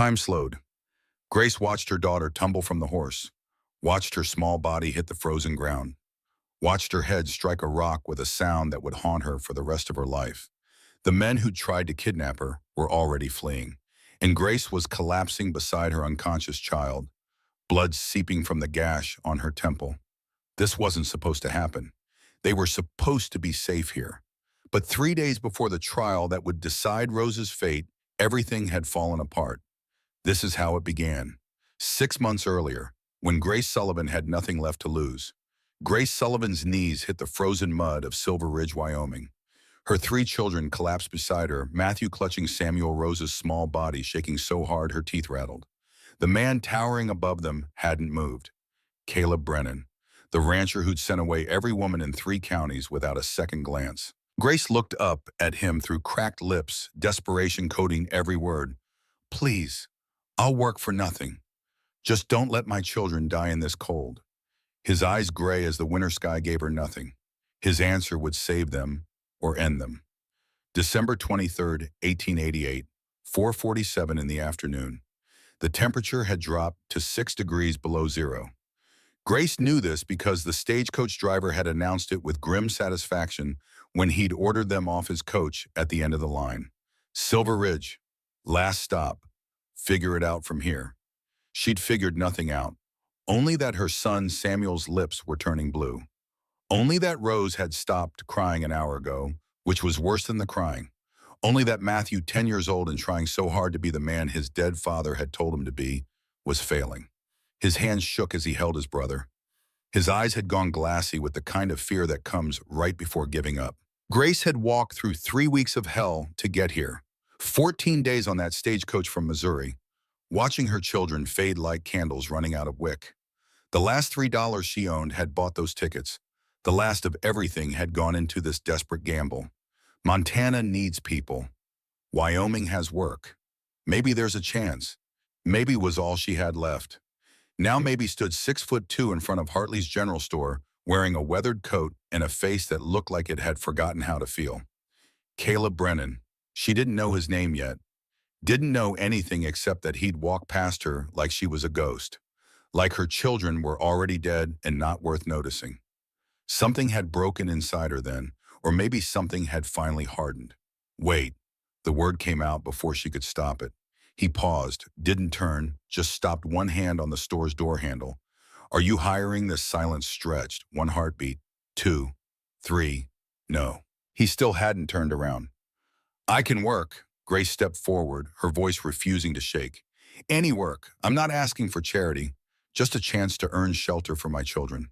Time slowed. Grace watched her daughter tumble from the horse, watched her small body hit the frozen ground, watched her head strike a rock with a sound that would haunt her for the rest of her life. The men who tried to kidnap her were already fleeing, and Grace was collapsing beside her unconscious child, blood seeping from the gash on her temple. This wasn't supposed to happen. They were supposed to be safe here. But 3 days before the trial that would decide Rose's fate, everything had fallen apart. This is how it began. 6 months earlier, when Grace Sullivan had nothing left to lose, Grace Sullivan's knees hit the frozen mud of Silver Ridge, Wyoming. Her 3 children collapsed beside her, Matthew clutching Samuel Rose's small body, shaking so hard her teeth rattled. The man towering above them hadn't moved. Caleb Brennan, the rancher who'd sent away every woman in 3 counties without a second glance. Grace looked up at him through cracked lips, desperation coating every word. "Please, I'll work for nothing. Just don't let my children die in this cold." His eyes gray as the winter sky gave her nothing. His answer would save them or end them. December 23rd, 1888, 4:47 in the afternoon. The temperature had dropped to 6 degrees below zero. Grace knew this because the stagecoach driver had announced it with grim satisfaction when he'd ordered them off his coach at the end of the line. Silver Ridge, last stop. Figure it out from here. She'd figured nothing out. Only that her son Samuel's lips were turning blue. Only that Rose had stopped crying an hour ago, which was worse than the crying. Only that Matthew, 10 years old and trying so hard to be the man his dead father had told him to be, was failing. His hands shook as he held his brother. His eyes had gone glassy with the kind of fear that comes right before giving up. Grace had walked through 3 weeks of hell to get here. 14 days on that stagecoach from Missouri, watching her children fade like candles running out of wick. The last $3 she owned had bought those tickets. The last of everything had gone into this desperate gamble. Montana needs people. Wyoming has work. Maybe there's a chance. Maybe was all she had left. Now maybe stood 6'2" in front of Hartley's General Store, wearing a weathered coat and a face that looked like it had forgotten how to feel. Caleb Brennan. She didn't know his name yet. Didn't know anything except that he'd walked past her like she was a ghost. Like her children were already dead and not worth noticing. Something had broken inside her then, or maybe something had finally hardened. Wait. The word came out before she could stop it. He paused, didn't turn, just stopped, one hand on the store's door handle. "Are you hiring?" The silence stretched. 1 heartbeat. 2. 3. No. He still hadn't turned around. "I can work." Grace stepped forward, her voice refusing to shake. "Any work. I'm not asking for charity. Just a chance to earn shelter for my children."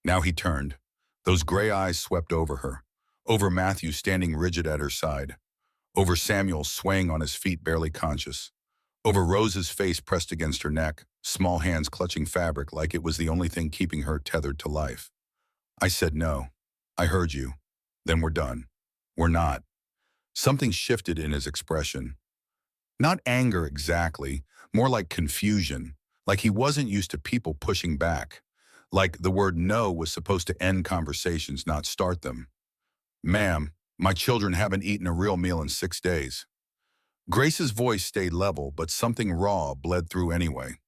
Now he turned. Those gray eyes swept over her. Over Matthew standing rigid at her side. Over Samuel swaying on his feet, barely conscious. Over Rose's face pressed against her neck, small hands clutching fabric like it was the only thing keeping her tethered to life. "I said no. I heard you. Then we're done." "We're not." Something shifted in his expression. Not anger exactly, more like confusion, like he wasn't used to people pushing back, like the word no was supposed to end conversations, not start them. "Ma'am, my children haven't eaten a real meal in 6 days." Grace's voice stayed level, but something raw bled through anyway.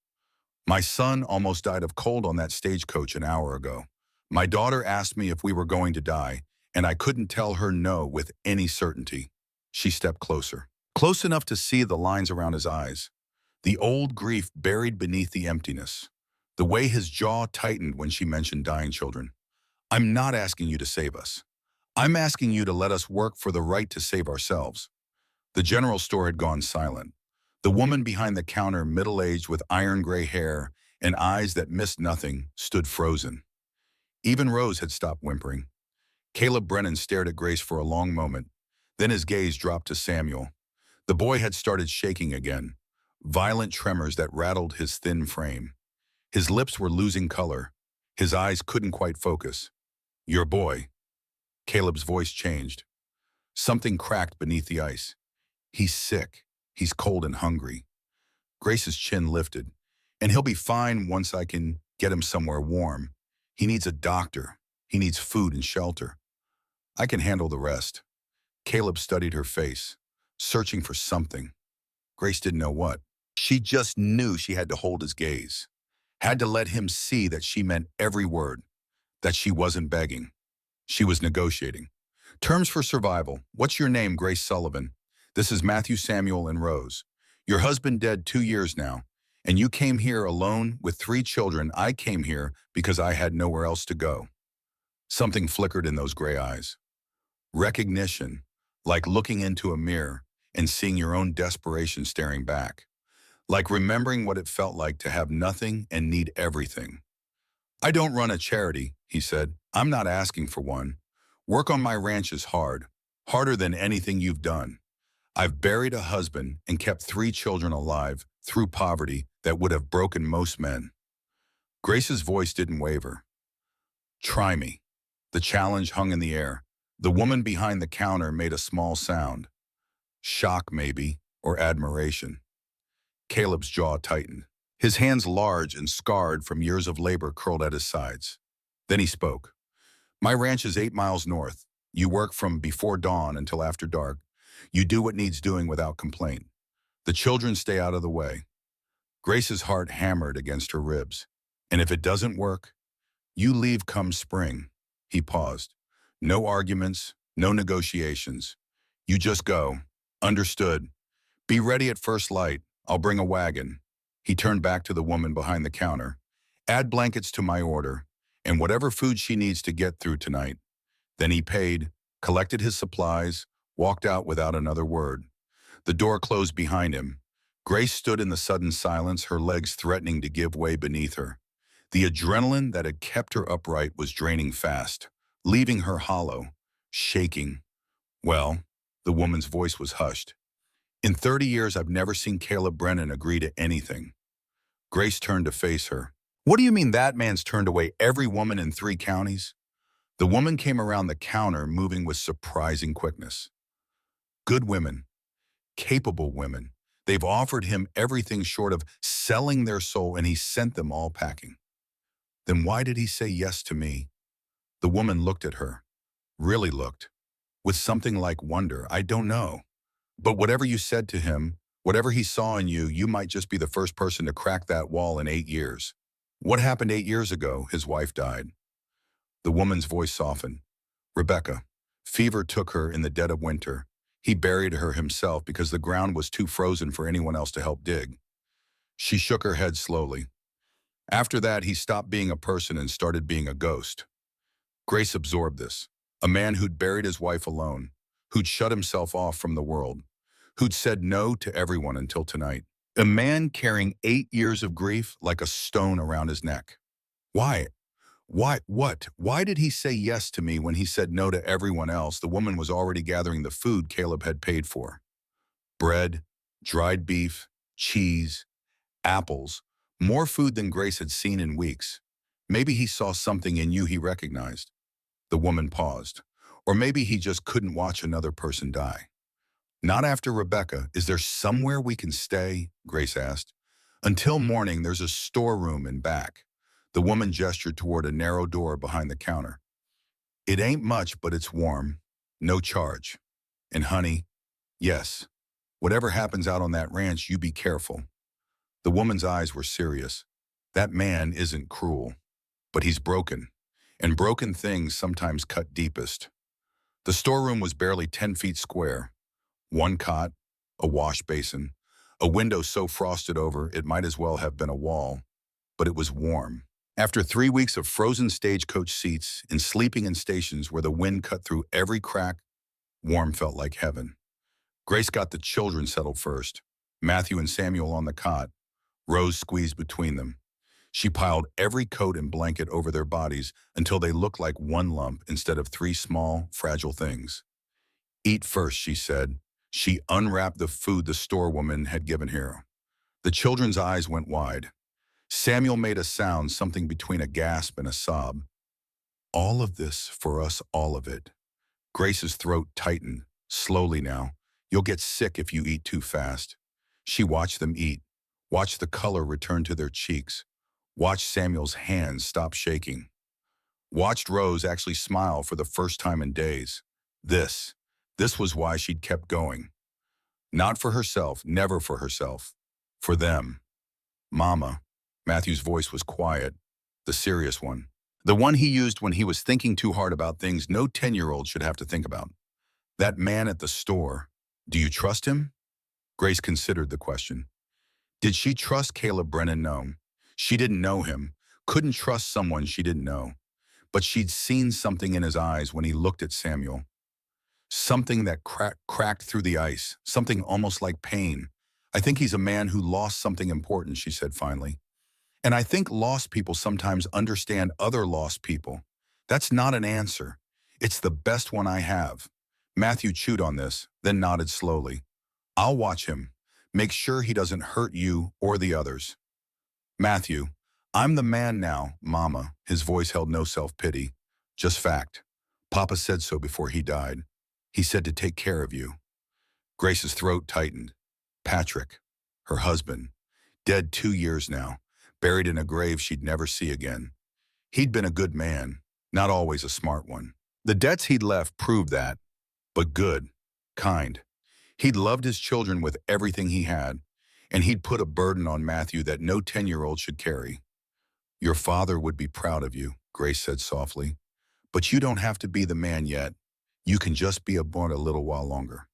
"My son almost died of cold on that stagecoach an hour ago. My daughter asked me if we were going to die, and I couldn't tell her no with any certainty." She stepped closer, close enough to see the lines around his eyes, the old grief buried beneath the emptiness, the way his jaw tightened when she mentioned dying children. "I'm not asking you to save us. I'm asking you to let us work for the right to save ourselves." The general store had gone silent. The woman behind the counter, middle-aged with iron gray hair and eyes that missed nothing, stood frozen. Even Rose had stopped whimpering. Caleb Brennan stared at Grace for a long moment. Then his gaze dropped to Samuel. The boy had started shaking again, violent tremors that rattled his thin frame. His lips were losing color. His eyes couldn't quite focus. "Your boy." Caleb's voice changed. Something cracked beneath the ice. "He's sick. He's cold and hungry." Grace's chin lifted. "And he'll be fine once I can get him somewhere warm. He needs a doctor. He needs food and shelter. I can handle the rest." Caleb studied her face, searching for something. Grace didn't know what. She just knew she had to hold his gaze, had to let him see that she meant every word, that she wasn't begging. She was negotiating. Terms for survival. What's your name, Grace Sullivan? This is Matthew Samuel and Rose. Your husband dead 2 years now, and you came here alone with 3 children. I came here because I had nowhere else to go. Something flickered in those gray eyes. Recognition, like looking into a mirror and seeing your own desperation staring back. Like remembering what it felt like to have nothing and need everything. I don't run a charity, he said. I'm not asking for one. Work on my ranch is hard, harder than anything you've done. I've buried a husband and kept 3 children alive through poverty that would have broken most men. Grace's voice didn't waver. Try me. The challenge hung in the air. The woman behind the counter made a small sound. Shock, maybe, or admiration. Caleb's jaw tightened. His hands, large and scarred from years of labor, curled at his sides. Then he spoke. My ranch is 8 miles north. You work from before dawn until after dark. You do what needs doing without complaint. The children stay out of the way. Grace's heart hammered against her ribs. And if it doesn't work, you leave come spring. He paused. No arguments, no negotiations. You just go. Understood. Be ready at first light. I'll bring a wagon. He turned back to the woman behind the counter. Add blankets to my order, and whatever food she needs to get through tonight. Then he paid, collected his supplies, walked out without another word. The door closed behind him. Grace stood in the sudden silence, her legs threatening to give way beneath her. The adrenaline that had kept her upright was draining fast, leaving her hollow, shaking. Well, the woman's voice was hushed. In 30 years, I've never seen Caleb Brennan agree to anything. Grace turned to face her. What do you mean that man's turned away every woman in 3 counties? The woman came around the counter, moving with surprising quickness. Good women, capable women. They've offered him everything short of selling their soul, and he sent them all packing. Then why did he say yes to me? The woman looked at her, really looked, with something like wonder. I don't know. But whatever you said to him, whatever he saw in you, you might just be the first person to crack that wall in 8 years. What happened 8 years ago? His wife died. The woman's voice softened. Rebecca. Fever took her in the dead of winter. He buried her himself because the ground was too frozen for anyone else to help dig. She shook her head slowly. After that, he stopped being a person and started being a ghost. Grace absorbed this. A man who'd buried his wife alone, who'd shut himself off from the world, who'd said no to everyone until tonight. A man carrying 8 years of grief like a stone around his neck. Why? Why did he say yes to me when he said no to everyone else? The woman was already gathering the food Caleb had paid for. Bread, dried beef, cheese, apples, more food than Grace had seen in weeks. Maybe he saw something in you he recognized. The woman paused. Or maybe he just couldn't watch another person die. Not after Rebecca. Is there somewhere we can stay? Grace asked. Until morning, there's a storeroom in back. The woman gestured toward a narrow door behind the counter. It ain't much, but it's warm. No charge. And honey, yes, whatever happens out on that ranch, you be careful. The woman's eyes were serious. That man isn't cruel, but he's broken. And broken things sometimes cut deepest. The storeroom was barely 10 feet square. 1 cot, a wash basin, a window so frosted over it might as well have been a wall. But it was warm. After 3 weeks of frozen stagecoach seats and sleeping in stations where the wind cut through every crack, warm felt like heaven. Grace got the children settled first, Matthew and Samuel on the cot, Rose squeezed between them. She piled every coat and blanket over their bodies until they looked like one lump instead of 3 small, fragile things. Eat first, she said. She unwrapped the food the storewoman had given her. The children's eyes went wide. Samuel made a sound, something between a gasp and a sob. All of this for us, all of it. Grace's throat tightened, slowly now. You'll get sick if you eat too fast. She watched them eat, watched the color return to their cheeks, watched Samuel's hands stop shaking, watched Rose actually smile for the first time in days. This was why she'd kept going. Not for herself, never for herself, For them. Mama. Matthew's voice was quiet, the serious one. The one he used when he was thinking too hard about things no 10-year-old should have to think about. That man at the store. Do you trust him? Grace considered the question. Did she trust Caleb Brennan? No. She didn't know him, couldn't trust someone she didn't know. But she'd seen something in his eyes when he looked at Samuel. Something that cracked through the ice, something almost like pain. I think he's a man who lost something important, she said finally. And I think lost people sometimes understand other lost people. That's not an answer. It's the best one I have. Matthew chewed on this, then nodded slowly. I'll watch him. Make sure he doesn't hurt you or the others. Matthew, I'm the man now, Mama. His voice held no self-pity, just fact. Papa said so before he died. He said to take care of you. Grace's throat tightened. Patrick, her husband, dead 2 years now, buried in a grave she'd never see again. He'd been a good man, not always a smart one. The debts he'd left proved that, but good, kind. He'd loved his children with everything he had, and he'd put a burden on Matthew that no 10-year-old should carry. Your father would be proud of you, Grace said softly, but you don't have to be the man yet. You can just be born a little while longer.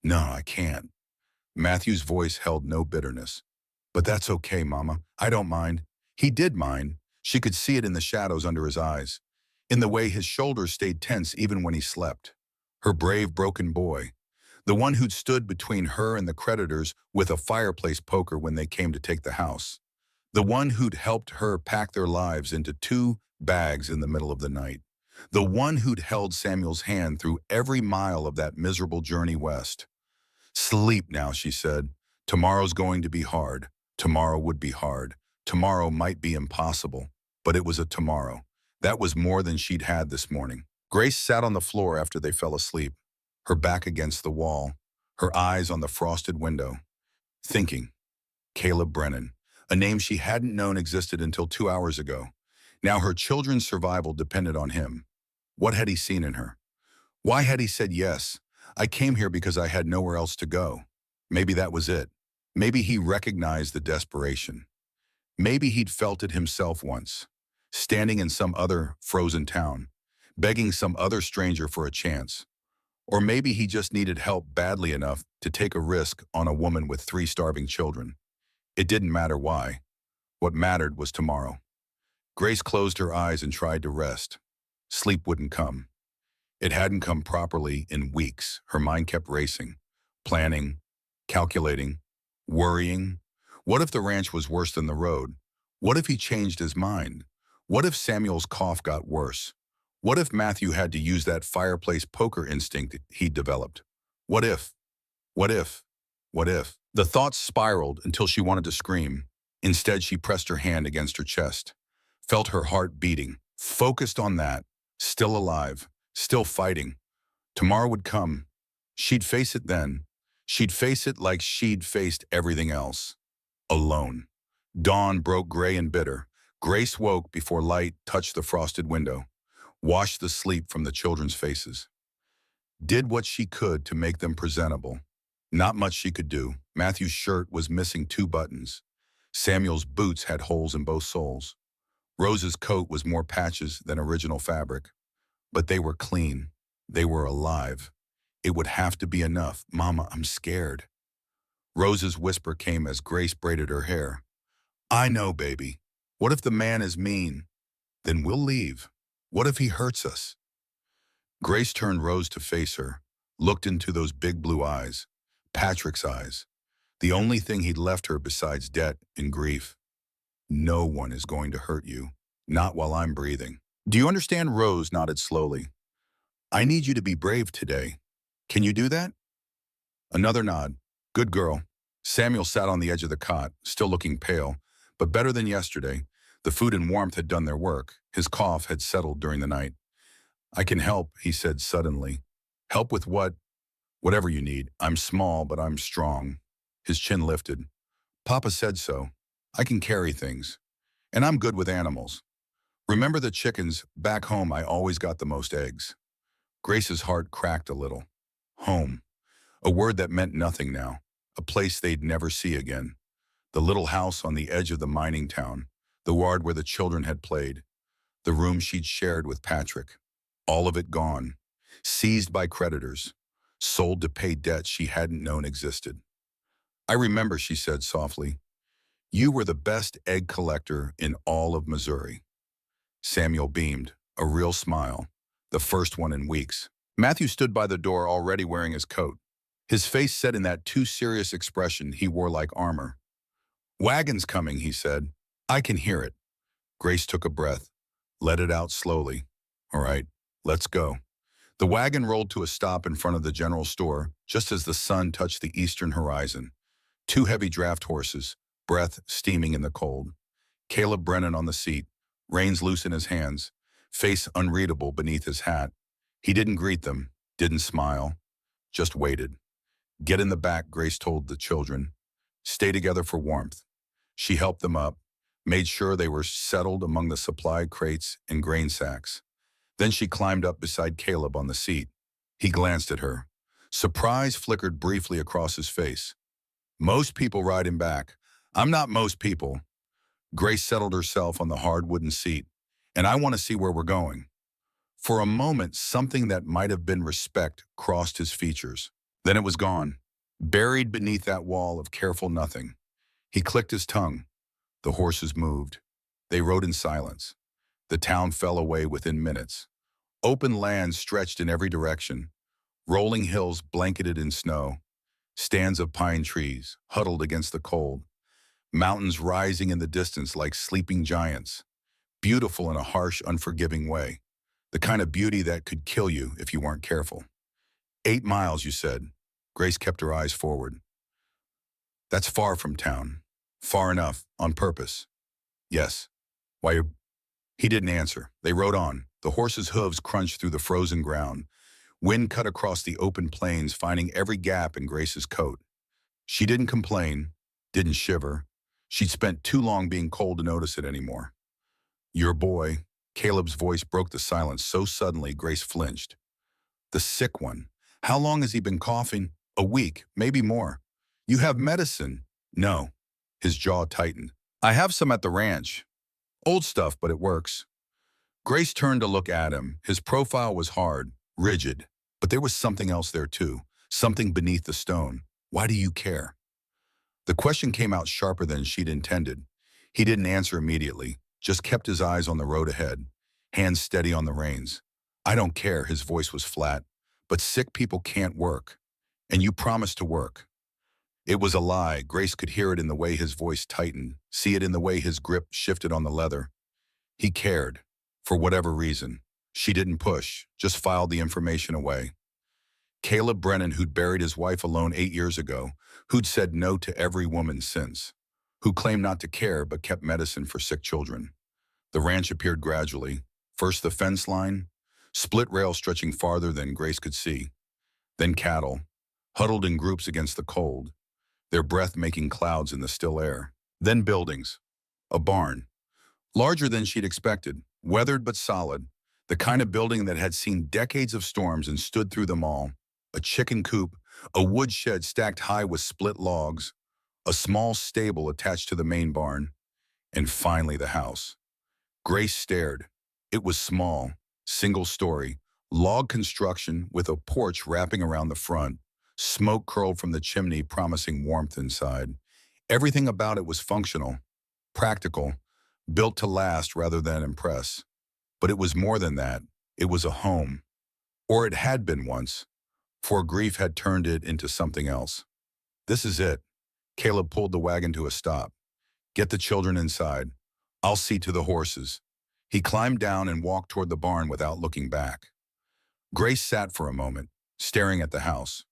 No, I can't. Matthew's voice held no bitterness. But that's okay, Mama. I don't mind. He did mind. She could see it in the shadows under his eyes, in the way his shoulders stayed tense even when he slept. Her brave, broken boy, the one who'd stood between her and the creditors with a fireplace poker when they came to take the house. The one who'd helped her pack their lives into 2 bags in the middle of the night. The one who'd held Samuel's hand through every mile of that miserable journey west. Sleep now, she said. Tomorrow's going to be hard. Tomorrow would be hard. Tomorrow might be impossible. But it was a tomorrow. That was more than she'd had this morning. Grace sat on the floor after they fell asleep, her back against the wall, her eyes on the frosted window, thinking. Caleb Brennan, a name she hadn't known existed until 2 hours ago. Now her children's survival depended on him. What had he seen in her? Why had he said yes? I came here because I had nowhere else to go. Maybe that was it. Maybe he recognized the desperation. Maybe he'd felt it himself once, standing in some other frozen town, begging some other stranger for a chance. Or maybe he just needed help badly enough to take a risk on a woman with 3 starving children. It didn't matter why. What mattered was tomorrow. Grace closed her eyes and tried to rest. Sleep wouldn't come. It hadn't come properly in weeks. Her mind kept racing, planning, calculating, worrying. What if the ranch was worse than the road? What if he changed his mind? What if Samuel's cough got worse? What if Matthew had to use that fireplace poker instinct he'd developed? What if? What if? What if? The thoughts spiraled until she wanted to scream. Instead, she pressed her hand against her chest, felt her heart beating, focused on that, still alive, still fighting. Tomorrow would come. She'd face it then. She'd face it like she'd faced everything else. Alone. Dawn broke gray and bitter. Grace woke before light touched the frosted window, washed the sleep from the children's faces. Did what she could to make them presentable. Not much she could do. Matthew's shirt was missing 2 buttons. Samuel's boots had holes in both soles. Rose's coat was more patches than original fabric. But they were clean. They were alive. It would have to be enough. Mama, I'm scared. Rose's whisper came as Grace braided her hair. I know, baby. What if the man is mean? Then we'll leave. What if he hurts us? Grace turned Rose to face her, looked into those big blue eyes, Patrick's eyes, the only thing he'd left her besides debt and grief. No one is going to hurt you, not while I'm breathing. Do you understand? Rose nodded slowly. I need you to be brave today. Can you do that? Another nod. Good girl. Samuel sat on the edge of the cot, still looking pale, but better than yesterday. The food and warmth had done their work. His cough had settled during the night. I can help, he said suddenly. Help with what? Whatever you need. I'm small, but I'm strong. His chin lifted. Papa said so. I can carry things. And I'm good with animals. Remember the chickens? Back home, I always got the most eggs. Grace's heart cracked a little. Home. A word that meant nothing now. A place they'd never see again. The little house on the edge of the mining town, the ward where the children had played, the room she'd shared with Patrick. All of it gone, seized by creditors, sold to pay debts she hadn't known existed. I remember, she said softly, you were the best egg collector in all of Missouri. Samuel beamed, a real smile, the first one in weeks. Matthew stood by the door already wearing his coat, his face set in that too serious expression he wore like armor. Wagon's coming, he said. I can hear it. Grace took a breath, let it out slowly. All right, let's go. The wagon rolled to a stop in front of the general store just as the sun touched the eastern horizon. Two heavy draft horses, breath steaming in the cold. Caleb Brennan on the seat, reins loose in his hands, face unreadable beneath his hat. He didn't greet them, didn't smile, just waited. Get in the back, Grace told the children. Stay together for warmth. She helped them up, made sure they were settled among the supply crates and grain sacks. Then she climbed up beside Caleb on the seat. He glanced at her. Surprise flickered briefly across his face. Most people ride him back. I'm not most people. Grace settled herself on the hard wooden seat. And I want to see where we're going. For a moment, something that might have been respect crossed his features. Then it was gone, buried beneath that wall of careful nothing. He clicked his tongue. The horses moved. They rode in silence. The town fell away within minutes. Open land stretched in every direction. Rolling hills blanketed in snow. Stands of pine trees, huddled against the cold. Mountains rising in the distance like sleeping giants. Beautiful in a harsh, unforgiving way. The kind of beauty that could kill you if you weren't careful. 8 miles, you said. Grace kept her eyes forward. That's far from town. Far enough, on purpose. Yes. Why, he didn't answer. They rode on. The horses' hooves crunched through the frozen ground. Wind cut across the open plains, finding every gap in Grace's coat. She didn't complain, didn't shiver. She'd spent too long being cold to notice it anymore. Your boy, Caleb's voice broke the silence so suddenly Grace flinched. The sick one. How long has he been coughing? A week, maybe more. You have medicine? No. His jaw tightened. I have some at the ranch. Old stuff, but it works. Grace turned to look at him. His profile was hard, rigid, but there was something else there too, something beneath the stone. Why do you care? The question came out sharper than she'd intended. He didn't answer immediately, just kept his eyes on the road ahead, hands steady on the reins. I don't care, his voice was flat, but sick people can't work. And you promised to work. It was a lie. Grace could hear it in the way his voice tightened, see it in the way his grip shifted on the leather. He cared, for whatever reason. She didn't push, just filed the information away. Caleb Brennan, who'd buried his wife alone 8 years ago, who'd said no to every woman since, who claimed not to care but kept medicine for sick children. The ranch appeared gradually. First the fence line, split rail stretching farther than Grace could see. Then cattle, huddled in groups against the cold, their breath making clouds in the still air. Then buildings, a barn, larger than she'd expected, weathered but solid, the kind of building that had seen decades of storms and stood through them all. A chicken coop, a woodshed stacked high with split logs, a small stable attached to the main barn, and finally the house. Grace stared. It was small, single-story, log construction with a porch wrapping around the front. Smoke curled from the chimney, promising warmth inside. Everything about it was functional, practical, built to last rather than impress. But it was more than that. It was a home. Or it had been once, for grief had turned it into something else. This is it. Caleb pulled the wagon to a stop. Get the children inside. I'll see to the horses. He climbed down and walked toward the barn without looking back. Grace sat for a moment, staring at the house.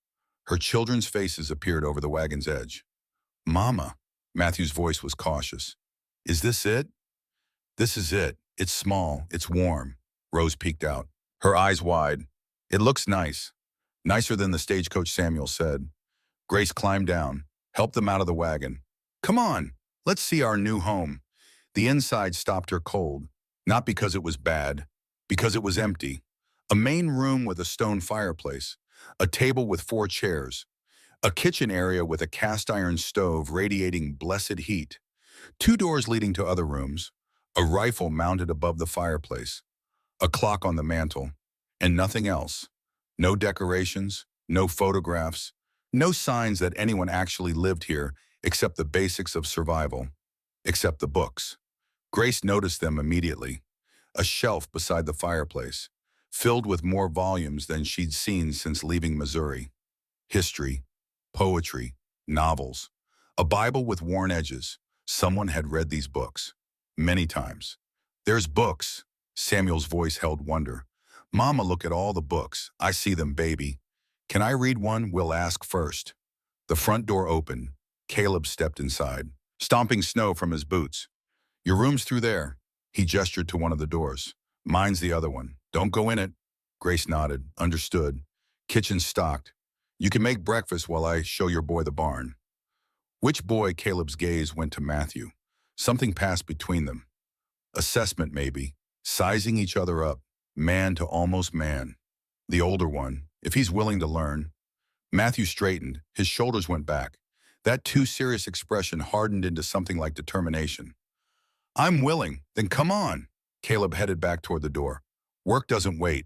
Her children's faces appeared over the wagon's edge. Mama, Matthew's voice was cautious. Is this it? This is it. It's small, it's warm. Rose peeked out, her eyes wide. It looks nice. Nicer than the stagecoach, Samuel said. Grace climbed down, helped them out of the wagon. Come on, let's see our new home. The inside stopped her cold, not because it was bad, because it was empty. A main room with a stone fireplace, a table with 4 chairs, A kitchen area with a cast iron stove radiating blessed heat. Two doors leading to other rooms. A rifle mounted above the fireplace. A clock on the mantel. And nothing else. No decorations, no photographs, no signs that anyone actually lived here except the basics of survival, except the books. Grace noticed them immediately. A shelf beside the fireplace, filled with more volumes than she'd seen since leaving Missouri. History, poetry, novels. A Bible with worn edges. Someone had read these books. Many times. There's books. Samuel's voice held wonder. Mama, look at all the books. I see them, baby. Can I read one? We'll ask first. The front door opened. Caleb stepped inside, stomping snow from his boots. Your room's through there. He gestured to one of the doors. Mine's the other one. Don't go in it. Grace nodded. Understood. Kitchen stocked. You can make breakfast while I show your boy the barn. Which boy? Caleb's gaze went to Matthew. Something passed between them. Assessment, maybe. Sizing each other up. Man to almost man. The older one, if he's willing to learn. Matthew straightened. His shoulders went back. That too serious expression hardened into something like determination. I'm willing. Then come on. Caleb headed back toward the door. Work doesn't wait.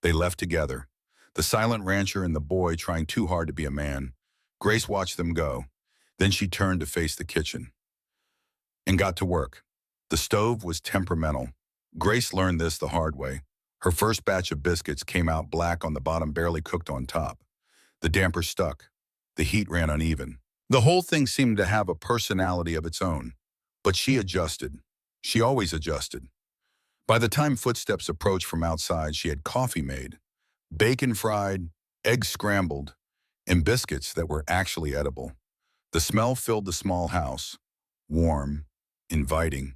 They left together. The silent rancher and the boy trying too hard to be a man. Grace watched them go. Then she turned to face the kitchen and got to work. The stove was temperamental. Grace learned this the hard way. Her first batch of biscuits came out black on the bottom, barely cooked on top. The damper stuck. The heat ran uneven. The whole thing seemed to have a personality of its own. But she adjusted. She always adjusted. By the time footsteps approached from outside, she had coffee made, bacon fried, eggs scrambled, and biscuits that were actually edible. The smell filled the small house, warm, inviting,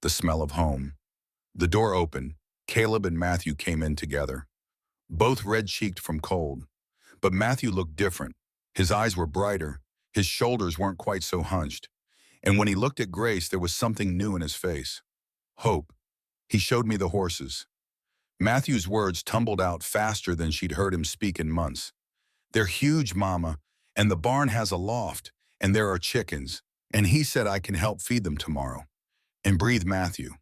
the smell of home. The door opened. Caleb and Matthew came in together, both red-cheeked from cold. But Matthew looked different. His eyes were brighter. His shoulders weren't quite so hunched. And when he looked at Grace, there was something new in his face. Hope. He showed me the horses. Matthew's words tumbled out faster than she'd heard him speak in months. They're huge, Mama, and the barn has a loft, and there are chickens, and he said I can help feed them tomorrow. And breathe, Matthew.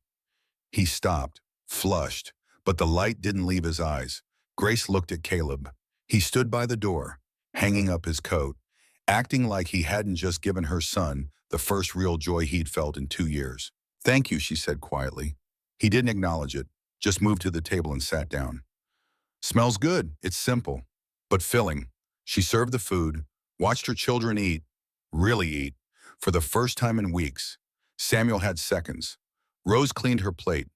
He stopped, flushed, but the light didn't leave his eyes. Grace looked at Caleb. He stood by the door, hanging up his coat, acting like he hadn't just given her son the first real joy he'd felt in 2 years. Thank you, she said quietly. He didn't acknowledge it, just moved to the table and sat down. Smells good. It's simple, but filling. She served the food, watched her children eat, really eat, for the first time in weeks. Samuel had seconds. Rose cleaned her plate.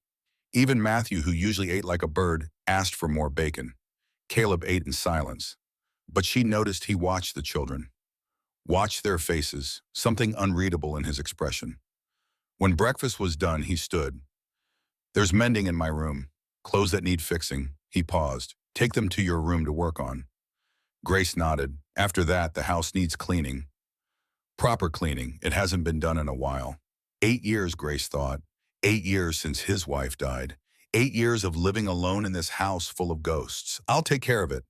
Even Matthew, who usually ate like a bird, asked for more bacon. Caleb ate in silence, but she noticed he watched the children. Watched their faces, something unreadable in his expression. When breakfast was done, he stood. There's mending in my room, clothes that need fixing. He paused. Take them to your room to work on. Grace nodded. After that, the house needs cleaning. Proper cleaning. It hasn't been done in a while. 8 years, Grace thought. 8 years since his wife died. 8 years of living alone in this house full of ghosts. I'll take care of it,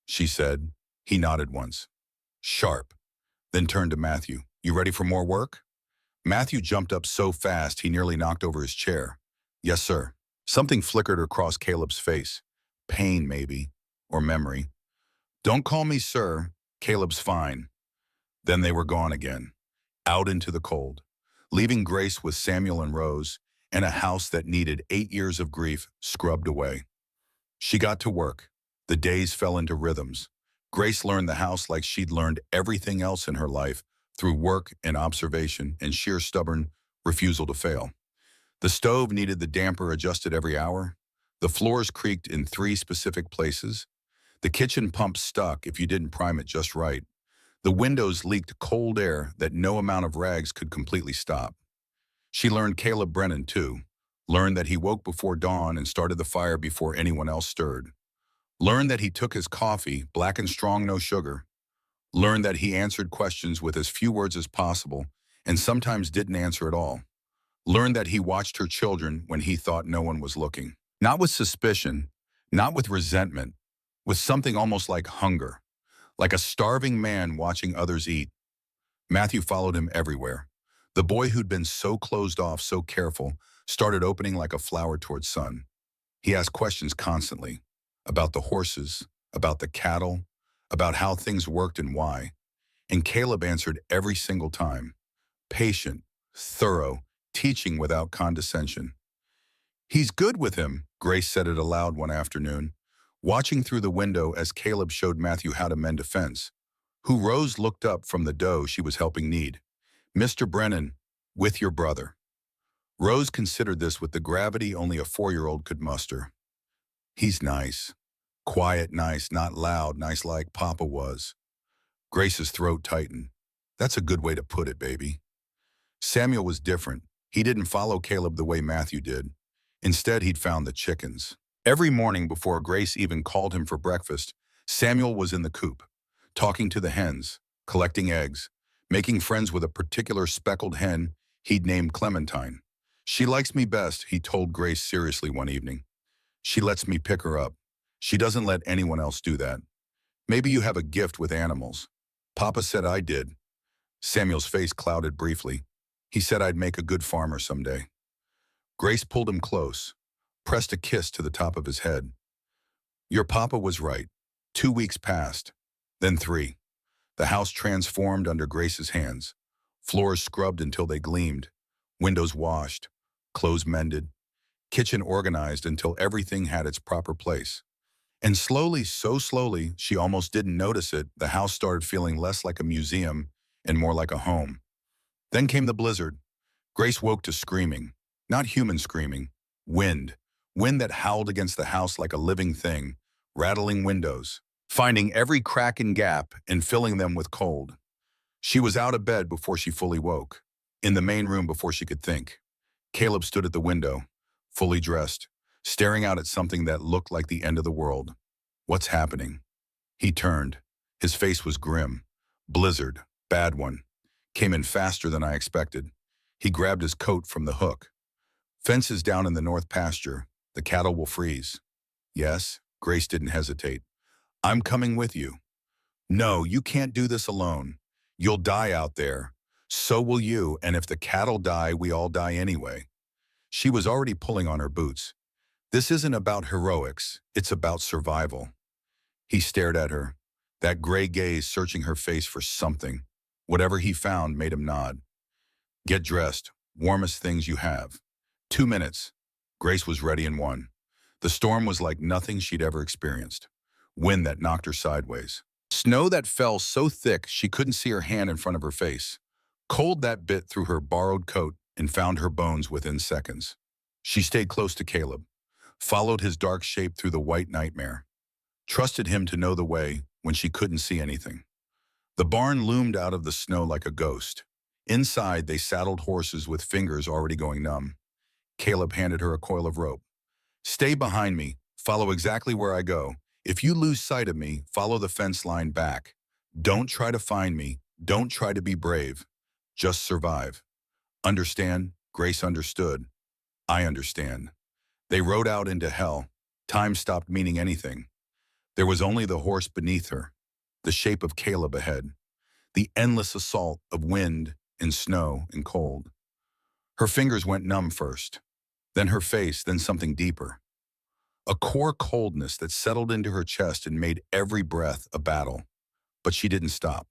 she said. He nodded once. Sharp. Then turned to Matthew. You ready for more work? Matthew jumped up so fast he nearly knocked over his chair. Yes, sir. Something flickered across Caleb's face. Pain, maybe. Or memory. Don't call me sir. Caleb's fine. Then they were gone again. Out into the cold. Leaving Grace with Samuel and Rose, and a house that needed 8 years of grief scrubbed away. She got to work. The days fell into rhythms. Grace learned the house like she'd learned everything else in her life, through work and observation and sheer stubborn refusal to fail. The stove needed the damper adjusted every hour. The floors creaked in 3 specific places. The kitchen pump stuck if you didn't prime it just right. The windows leaked cold air that no amount of rags could completely stop. She learned Caleb Brennan, too. Learned that he woke before dawn and started the fire before anyone else stirred. Learned that he took his coffee, black and strong, no sugar. Learned that he answered questions with as few words as possible and sometimes didn't answer at all. Learned that he watched her children when he thought no one was looking. Not with suspicion, not with resentment, with something almost like hunger. like a starving man watching others eat. Matthew followed him everywhere. The boy who'd been so closed off, so careful, started opening like a flower towards sun. He asked questions constantly about the horses, about the cattle, about how things worked and why. And Caleb answered every single time. Patient, thorough, teaching without condescension. He's good with him, Grace said it aloud one afternoon, watching through the window as Caleb showed Matthew how to mend a fence, who Rose looked up from the dough she was helping knead. Mr. Brennan, with your brother. Rose considered this with the gravity only a 4-year-old could muster. He's nice. Quiet nice, not loud nice like Papa was. Grace's throat tightened. That's a good way to put it, baby. Samuel was different. He didn't follow Caleb the way Matthew did. Instead, he'd found the chickens. Every morning before Grace even called him for breakfast, Samuel was in the coop, talking to the hens, collecting eggs, making friends with a particular speckled hen he'd named Clementine. She likes me best, he told Grace seriously one evening. She lets me pick her up. She doesn't let anyone else do that. Maybe you have a gift with animals. Papa said I did. Samuel's face clouded briefly. He said I'd make a good farmer someday. Grace pulled him close, pressed a kiss to the top of his head. Your papa was right. 2 weeks passed, then 3. The house transformed under Grace's hands. Floors scrubbed until they gleamed, windows washed, clothes mended, kitchen organized until everything had its proper place. And slowly, so slowly, she almost didn't notice it, the house started feeling less like a museum and more like a home. Then came the blizzard. Grace woke to screaming, not human screaming, wind. Wind that howled against the house like a living thing, rattling windows, finding every crack and gap and filling them with cold. She was out of bed before she fully woke, in the main room before she could think. Caleb stood at the window, fully dressed, staring out at something that looked like the end of the world. What's happening? He turned. His face was grim. Blizzard, bad one. Came in faster than I expected. He grabbed his coat from the hook. Fences down in the north pasture. The cattle will freeze. Yes, Grace didn't hesitate. I'm coming with you. No, you can't do this alone. You'll die out there. So will you, and if the cattle die, we all die anyway. She was already pulling on her boots. This isn't about heroics, it's about survival. He stared at her, that gray gaze searching her face for something. Whatever he found made him nod. Get dressed, warmest things you have. 2 minutes. Grace was ready in 1. The storm was like nothing she'd ever experienced. Wind that knocked her sideways. Snow that fell so thick she couldn't see her hand in front of her face. Cold that bit through her borrowed coat and found her bones within seconds. She stayed close to Caleb, followed his dark shape through the white nightmare, trusted him to know the way when she couldn't see anything. The barn loomed out of the snow like a ghost. Inside, they saddled horses with fingers already going numb. Caleb handed her a coil of rope. Stay behind me. Follow exactly where I go. If you lose sight of me, follow the fence line back. Don't try to find me. Don't try to be brave. Just survive. Understand? Grace understood. I understand. They rode out into hell. Time stopped meaning anything. There was only the horse beneath her, the shape of Caleb ahead, the endless assault of wind and snow and cold. Her fingers went numb first, then her face, then something deeper. A core coldness that settled into her chest and made every breath a battle. But she didn't stop,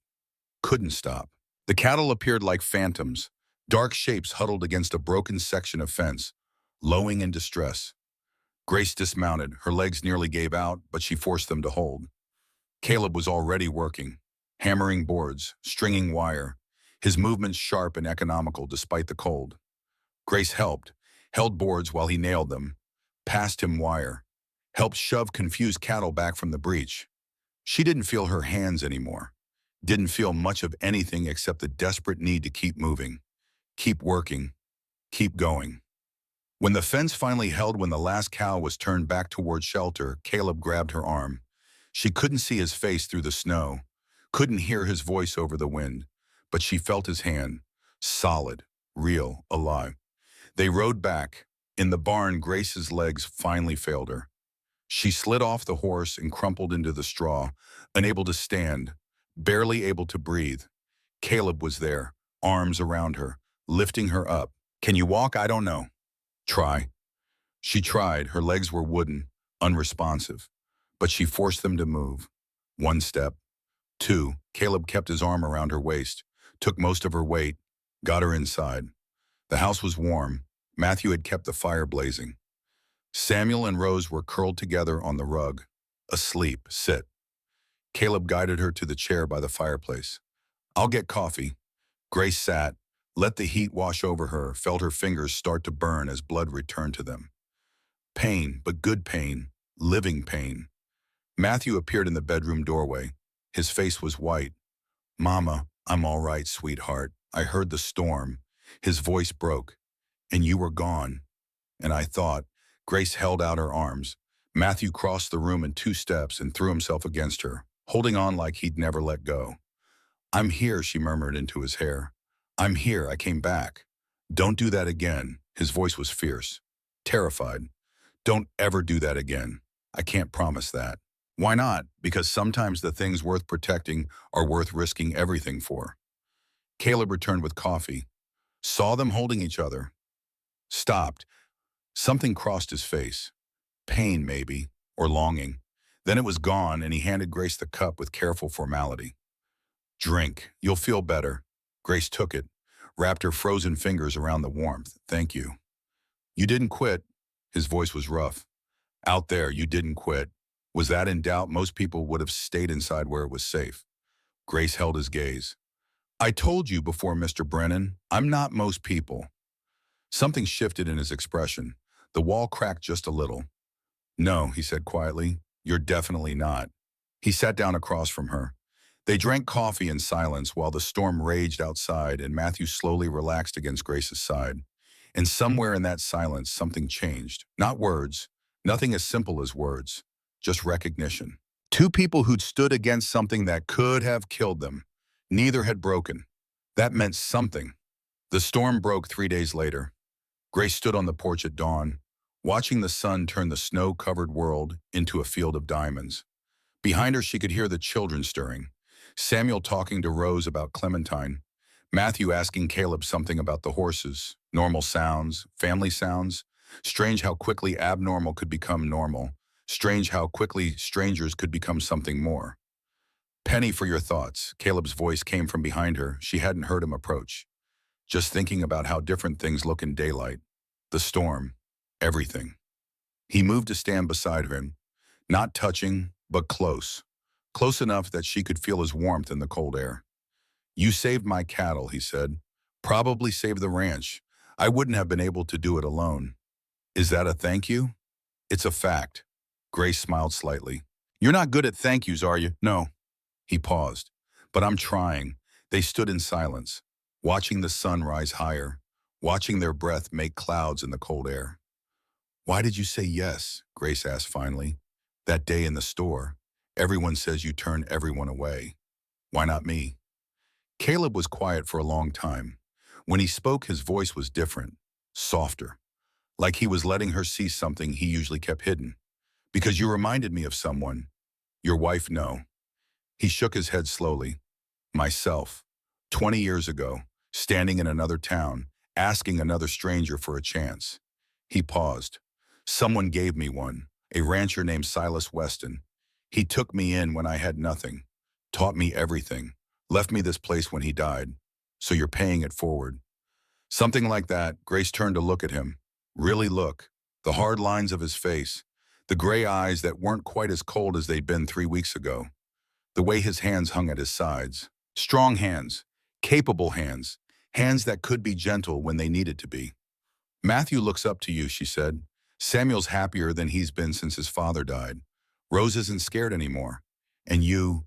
couldn't stop. The cattle appeared like phantoms, dark shapes huddled against a broken section of fence, lowing in distress. Grace dismounted, her legs nearly gave out, but she forced them to hold. Caleb was already working, hammering boards, stringing wire, his movements sharp and economical despite the cold. Grace helped, held boards while he nailed them, passed him wire, helped shove confused cattle back from the breach. She didn't feel her hands anymore, didn't feel much of anything except the desperate need to keep moving, keep working, keep going. When the fence finally held, when the last cow was turned back toward shelter, Caleb grabbed her arm. She couldn't see his face through the snow, couldn't hear his voice over the wind, but she felt his hand, solid, real, alive. They rode back. In the barn, Grace's legs finally failed her. She slid off the horse and crumpled into the straw, unable to stand, barely able to breathe. Caleb was there, arms around her, lifting her up. Can you walk? I don't know. Try. She tried. Her legs were wooden, unresponsive, but she forced them to move. One step. Two. Caleb kept his arm around her waist, took most of her weight, got her inside. The house was warm. Matthew had kept the fire blazing. Samuel and Rose were curled together on the rug. Asleep. Sit. Caleb guided her to the chair by the fireplace. I'll get coffee. Grace sat, let the heat wash over her, felt her fingers start to burn as blood returned to them. Pain, but good pain, living pain. Matthew appeared in the bedroom doorway. His face was white. Mama, I'm all right, sweetheart. I heard the storm. His voice broke. And you were gone. And I thought. Grace held out her arms. Matthew crossed the room in 2 steps and threw himself against her, holding on like he'd never let go. I'm here, she murmured into his hair. I'm here, I came back. Don't do that again. His voice was fierce, terrified. Don't ever do that again. I can't promise that. Why not? Because sometimes the things worth protecting are worth risking everything for. Caleb returned with coffee, saw them holding each other, stopped. Something crossed his face. Pain, maybe, or longing. Then it was gone, and he handed Grace the cup with careful formality. Drink. You'll feel better. Grace took it, wrapped her frozen fingers around the warmth. Thank you. You didn't quit. His voice was rough. Out there, you didn't quit. Was that in doubt? Most people would have stayed inside where it was safe. Grace held his gaze. I told you before, Mr. Brennan, I'm not most people. Something shifted in his expression. The wall cracked just a little. No, he said quietly, you're definitely not. He sat down across from her. They drank coffee in silence while the storm raged outside and Matthew slowly relaxed against Grace's side. And somewhere in that silence, something changed. Not words, nothing as simple as words, just recognition. 2 people who'd stood against something that could have killed them. Neither had broken. That meant something. The storm broke 3 days later. Grace stood on the porch at dawn, watching the sun turn the snow-covered world into a field of diamonds. Behind her, she could hear the children stirring. Samuel talking to Rose about Clementine. Matthew asking Caleb something about the horses. Normal sounds, family sounds. Strange how quickly abnormal could become normal. Strange how quickly strangers could become something more. Penny, for your thoughts. Caleb's voice came from behind her. She hadn't heard him approach. Just thinking about how different things look in daylight. The storm. Everything. He moved to stand beside her, not touching, but close. Close enough that she could feel his warmth in the cold air. You saved my cattle, he said. Probably saved the ranch. I wouldn't have been able to do it alone. Is that a thank you? It's a fact. Grace smiled slightly. You're not good at thank yous, are you? No. He paused. But I'm trying. They stood in silence, watching the sun rise higher, watching their breath make clouds in the cold air. Why did you say yes? Grace asked finally. That day in the store, everyone says you turn everyone away. Why not me? Caleb was quiet for a long time. When he spoke, his voice was different, softer, like he was letting her see something he usually kept hidden. Because you reminded me of someone. Your wife, no. He shook his head slowly. Myself, 20 years ago, standing in another town, asking another stranger for a chance. He paused. Someone gave me one, a rancher named Silas Weston. He took me in when I had nothing, taught me everything, left me this place when he died. So you're paying it forward. Something like that. Grace turned to look at him. Really look. The hard lines of his face. The gray eyes that weren't quite as cold as they'd been 3 weeks ago. The way his hands hung at his sides. Strong hands. Capable hands. Hands that could be gentle when they needed to be. Matthew looks up to you, she said. Samuel's happier than he's been since his father died. Rose isn't scared anymore. And you?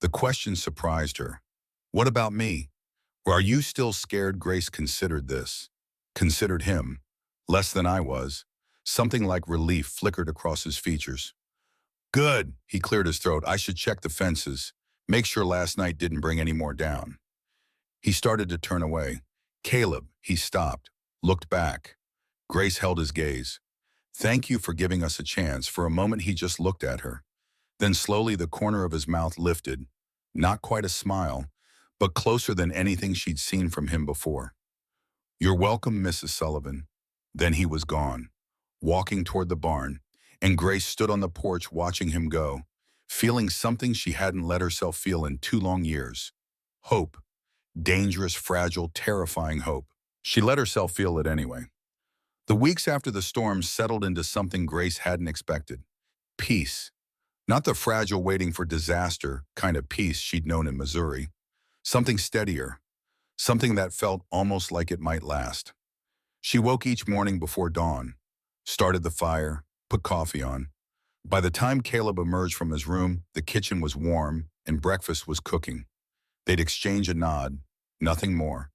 The question surprised her. What about me? Or are you still scared? Grace considered this. Considered him. Less than I was. Something like relief flickered across his features. Good, he cleared his throat. I should check the fences. Make sure last night didn't bring any more down. He started to turn away. Caleb, he stopped, looked back. Grace held his gaze. Thank you for giving us a chance. For a moment, he just looked at her. Then slowly the corner of his mouth lifted, not quite a smile, but closer than anything she'd seen from him before. You're welcome, Mrs. Sullivan. Then he was gone, walking toward the barn, and Grace stood on the porch watching him go, feeling something she hadn't let herself feel in 2 long years. Hope. Dangerous, fragile, terrifying hope. She let herself feel it anyway. The weeks after the storm settled into something Grace hadn't expected. Peace. Not the fragile waiting for disaster kind of peace she'd known in Missouri. Something steadier. Something that felt almost like it might last. She woke each morning before dawn, started the fire, put coffee on. By the time Caleb emerged from his room, the kitchen was warm and breakfast was cooking. They'd exchange a nod, nothing more,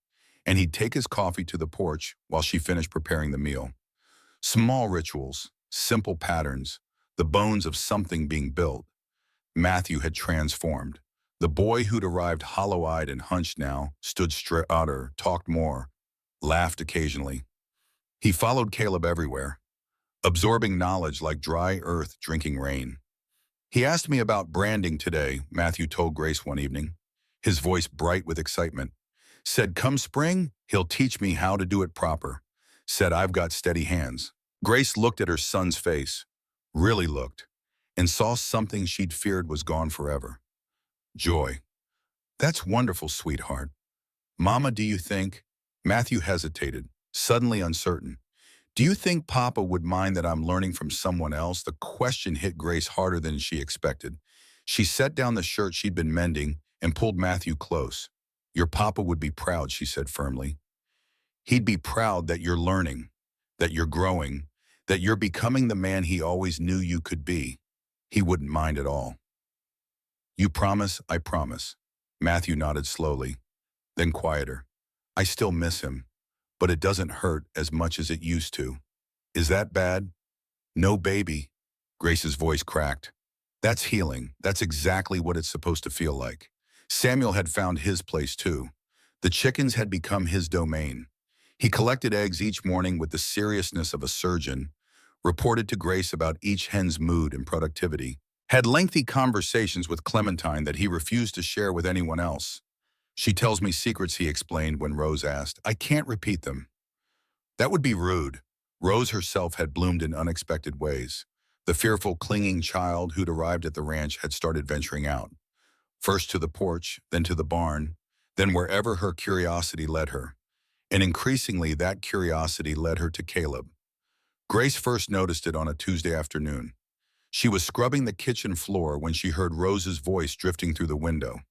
and he'd take his coffee to the porch while she finished preparing the meal. Small rituals, simple patterns, the bones of something being built. Matthew had transformed. The boy who'd arrived hollow-eyed and hunched now stood straighter, talked more, laughed occasionally. He followed Caleb everywhere, absorbing knowledge like dry earth drinking rain. He asked me about branding today, Matthew told Grace one evening, his voice bright with excitement. Said, come spring, he'll teach me how to do it proper. Said, I've got steady hands. Grace looked at her son's face, really looked, and saw something she'd feared was gone forever. Joy. That's wonderful, sweetheart. Mama, do you think? Matthew hesitated, suddenly uncertain. Do you think Papa would mind that I'm learning from someone else? The question hit Grace harder than she expected. She set down the shirt she'd been mending and pulled Matthew close. Your Papa would be proud, she said firmly. He'd be proud that you're learning, that you're growing, that you're becoming the man he always knew you could be. He wouldn't mind at all. You promise? I promise. Matthew nodded slowly, then quieter. I still miss him, but it doesn't hurt as much as it used to. Is that bad? No, baby. Grace's voice cracked. That's healing. That's exactly what it's supposed to feel like. Samuel had found his place too. The chickens had become his domain. He collected eggs each morning with the seriousness of a surgeon, reported to Grace about each hen's mood and productivity, had lengthy conversations with Clementine that he refused to share with anyone else. She tells me secrets, he explained when Rose asked. I can't repeat them. That would be rude. Rose herself had bloomed in unexpected ways. The fearful, clinging child who'd arrived at the ranch had started venturing out. First to the porch, then to the barn, then wherever her curiosity led her. And increasingly, that curiosity led her to Caleb. Grace first noticed it on a Tuesday afternoon. She was scrubbing the kitchen floor when she heard Rose's voice drifting through the window.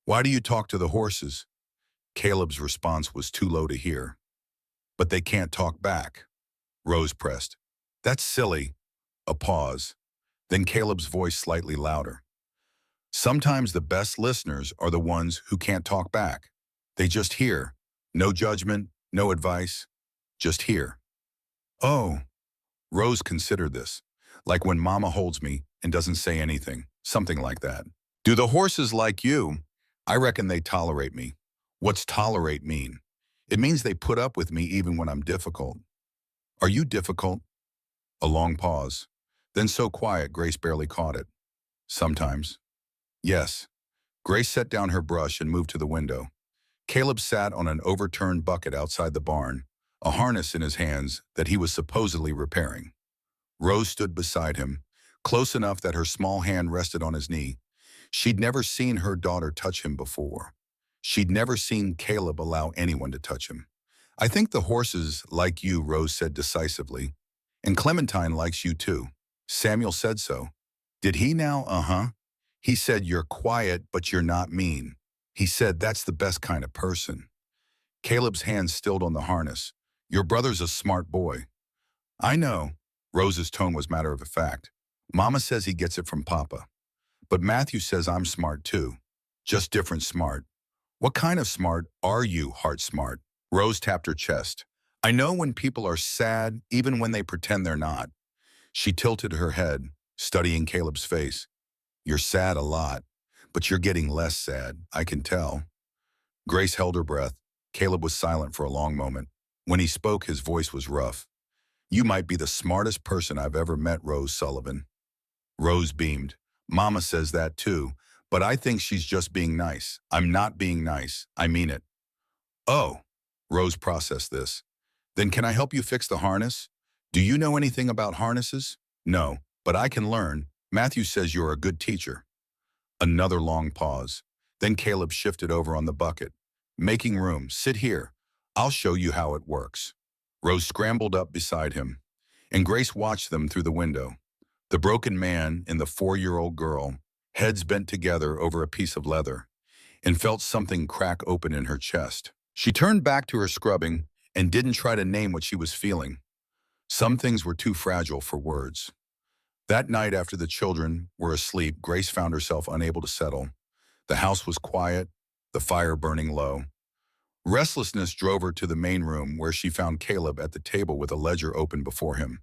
Why do you talk to the horses? Caleb's response was too low to hear. But they can't talk back. Rose pressed. That's silly. A pause. Then Caleb's voice slightly louder. Sometimes the best listeners are the ones who can't talk back. They just hear. No judgment, no advice. Just hear. Oh. Rose considered this. Like when Mama holds me and doesn't say anything. Something like that. Do the horses like you? I reckon they tolerate me. What's tolerate mean? It means they put up with me even when I'm difficult. Are you difficult? A long pause. Then so quiet Grace barely caught it. Sometimes. Yes. Grace set down her brush and moved to the window. Caleb sat on an overturned bucket outside the barn, a harness in his hands that he was supposedly repairing. Rose stood beside him, close enough that her small hand rested on his knee. She'd never seen her daughter touch him before. She'd never seen Caleb allow anyone to touch him. I think the horses like you, Rose said decisively. And Clementine likes you too. Samuel said so. Did he now? Uh-huh. He said you're quiet, but you're not mean. He said that's the best kind of person. Caleb's hands stilled on the harness. Your brother's a smart boy. I know. Rose's tone was matter of fact. Mama says he gets it from Papa. But Matthew says I'm smart too. Just different smart. What kind of smart are you, heart smart? Rose tapped her chest. I know when people are sad, even when they pretend they're not. She tilted her head, studying Caleb's face. You're sad a lot, but you're getting less sad, I can tell. Grace held her breath. Caleb was silent for a long moment. When he spoke, his voice was rough. You might be the smartest person I've ever met, Rose Sullivan. Rose beamed. Mama says that too, but I think she's just being nice. I'm not being nice. I mean it. Oh, Rose processed this. Then can I help you fix the harness? Do you know anything about harnesses? No, but I can learn. Matthew says you're a good teacher. Another long pause. Then Caleb shifted over on the bucket. Making room. Sit here. I'll show you how it works. Rose scrambled up beside him, and Grace watched them through the window. The broken man and the 4-year-old girl, heads bent together over a piece of leather, and felt something crack open in her chest. She turned back to her scrubbing and didn't try to name what she was feeling. Some things were too fragile for words. That night after the children were asleep, Grace found herself unable to settle. The house was quiet, the fire burning low. Restlessness drove her to the main room where she found Caleb at the table with a ledger open before him.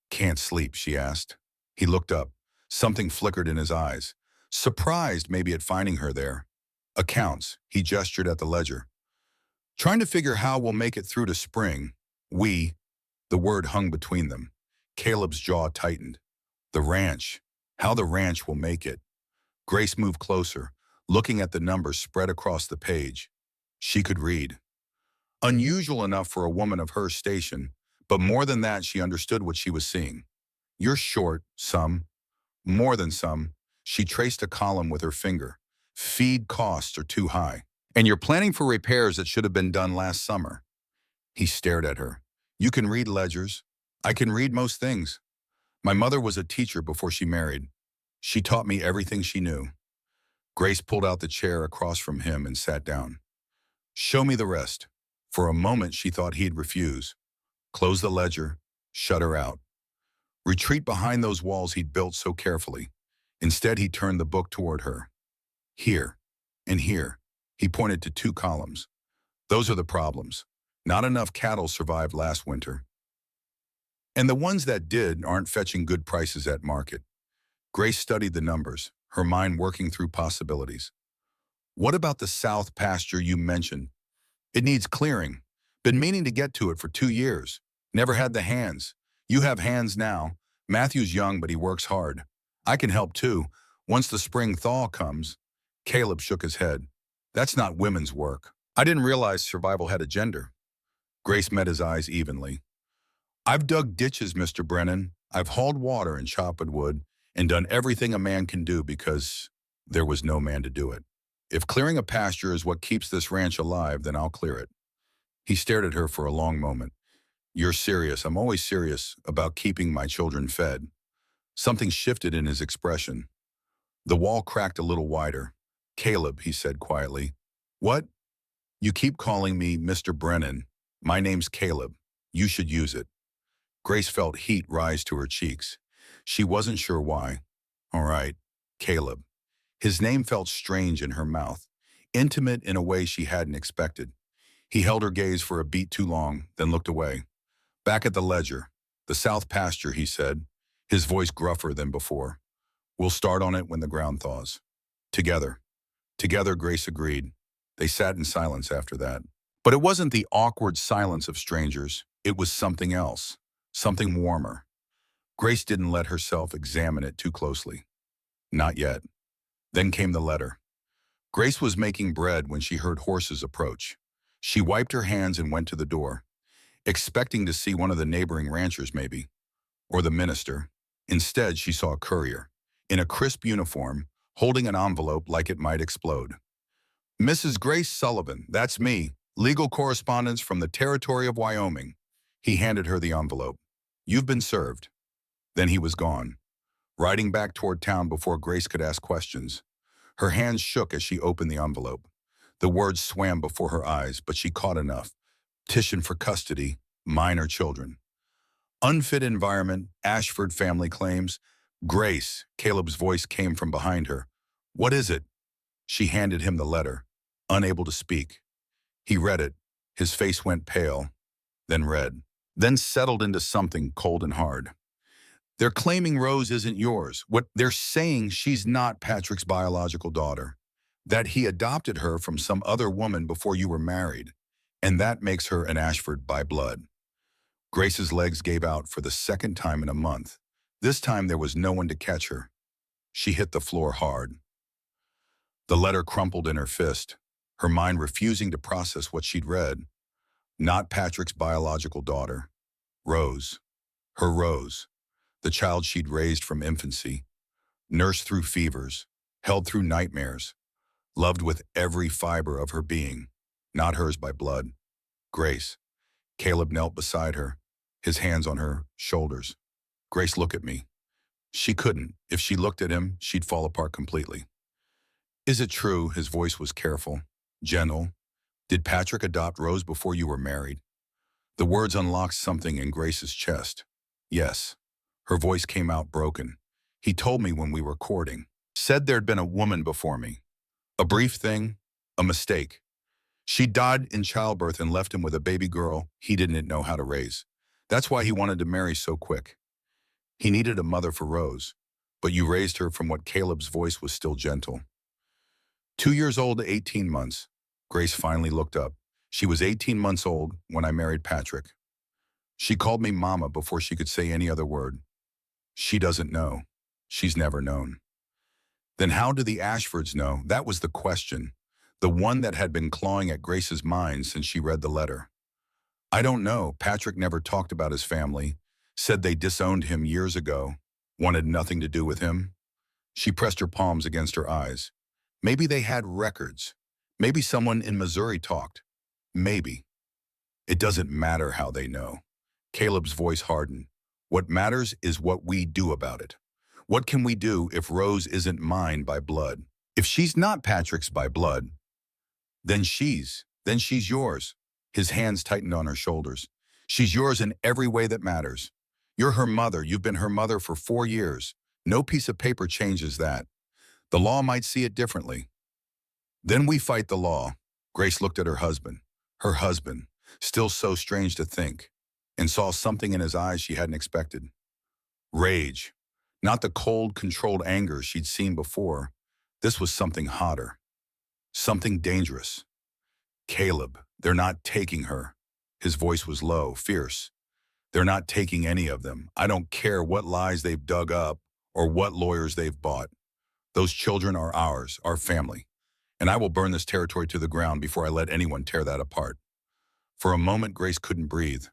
Can't sleep, she asked. He looked up. Something flickered in his eyes. Surprised maybe at finding her there. Accounts, he gestured at the ledger. Trying to figure how we'll make it through to spring. The word hung between them. Caleb's jaw tightened. The ranch. How the ranch will make it. Grace moved closer, looking at the numbers spread across the page. She could read. Unusual enough for a woman of her station, but more than that, she understood what she was seeing. You're short, some. More than some. She traced a column with her finger. Feed costs are too high. And you're planning for repairs that should have been done last summer. He stared at her. You can read ledgers. I can read most things. My mother was a teacher before she married. She taught me everything she knew. Grace pulled out the chair across from him and sat down. Show me the rest. For a moment, she thought he'd refuse. Close the ledger, shut her out. Retreat behind those walls he'd built so carefully. Instead, he turned the book toward her. Here and here. He pointed to 2 columns. Those are the problems. Not enough cattle survived last winter. And the ones that did aren't fetching good prices at market. Grace studied the numbers, her mind working through possibilities. What about the south pasture you mentioned? It needs clearing. Been meaning to get to it for 2 years. Never had the hands. You have hands now. Matthew's young, but he works hard. I can help too, once the spring thaw comes. Caleb shook his head. That's not women's work. I didn't realize survival had a gender. Grace met his eyes evenly. I've dug ditches, Mr. Brennan. I've hauled water and chopped wood and done everything a man can do because there was no man to do it. If clearing a pasture is what keeps this ranch alive, then I'll clear it. He stared at her for a long moment. You're serious. I'm always serious about keeping my children fed. Something shifted in his expression. The wall cracked a little wider. Caleb, he said quietly. What? You keep calling me Mr. Brennan. My name's Caleb. You should use it. Grace felt heat rise to her cheeks. She wasn't sure why. All right, Caleb. His name felt strange in her mouth, intimate in a way she hadn't expected. He held her gaze for a beat too long, then looked away. Back at the ledger. The south pasture, he said, his voice gruffer than before. We'll start on it when the ground thaws. Together. Together, Grace agreed. They sat in silence after that. But it wasn't the awkward silence of strangers. It was something else, something warmer. Grace didn't let herself examine it too closely. Not yet. Then came the letter. Grace was making bread when she heard horses approach. She wiped her hands and went to the door, expecting to see one of the neighboring ranchers maybe, or the minister. Instead, she saw a courier, in a crisp uniform, holding an envelope like it might explode. Mrs. Grace Sullivan, that's me, legal correspondence from the territory of Wyoming. He handed her the envelope. You've been served. Then he was gone, riding back toward town before Grace could ask questions. Her hands shook as she opened the envelope. The words swam before her eyes, but she caught enough. Petition for custody, minor children. Unfit environment, Ashford family claims. Grace, Caleb's voice came from behind her. What is it? She handed him the letter, unable to speak. He read it. His face went pale, then red, then settled into something cold and hard. They're claiming Rose isn't yours. What they're saying, she's not Patrick's biological daughter. That he adopted her from some other woman before you were married. And that makes her an Ashford by blood. Grace's legs gave out for the second time in a month. This time there was no one to catch her. She hit the floor hard. The letter crumpled in her fist, her mind refusing to process what she'd read. Not Patrick's biological daughter. Rose. Her Rose. The child she'd raised from infancy. Nursed through fevers. Held through nightmares. Loved with every fiber of her being. Not hers by blood. Grace. Caleb knelt beside her, his hands on her shoulders. Grace, look at me. She couldn't. If she looked at him, she'd fall apart completely. Is it true? His voice was careful, gentle. Did Patrick adopt Rose before you were married? The words unlocked something in Grace's chest. Yes. Her voice came out broken. He told me when we were courting. Said there'd been a woman before me. A brief thing, a mistake. She died in childbirth and left him with a baby girl he didn't know how to raise. That's why he wanted to marry so quick. He needed a mother for Rose, but you raised her. From what Caleb's voice was still gentle. 2 years old to 18 months. Grace finally looked up. She was 18 months old when I married Patrick. She called me Mama before she could say any other word. She doesn't know. She's never known. Then how do the Ashfords know? That was the question, the one that had been clawing at Grace's mind since she read the letter. I don't know. Patrick never talked about his family, said they disowned him years ago, wanted nothing to do with him. She pressed her palms against her eyes. Maybe they had records. Maybe someone in Missouri talked. Maybe. It doesn't matter how they know. Caleb's voice hardened. What matters is what we do about it. What can we do if Rose isn't mine by blood? If she's not Patrick's by blood, then she's yours. His hands tightened on her shoulders. She's yours in every way that matters. You're her mother. You've been her mother for 4 years. No piece of paper changes that. The law might see it differently. Then we fight the law. Grace looked at her husband, still so strange to think, and saw something in his eyes she hadn't expected. Rage. Not the cold, controlled anger she'd seen before. This was something hotter. Something dangerous. Caleb, they're not taking her. His voice was low, fierce. They're not taking any of them. I don't care what lies they've dug up or what lawyers they've bought. Those children are ours, our family. And I will burn this territory to the ground before I let anyone tear that apart. For a moment, Grace couldn't breathe.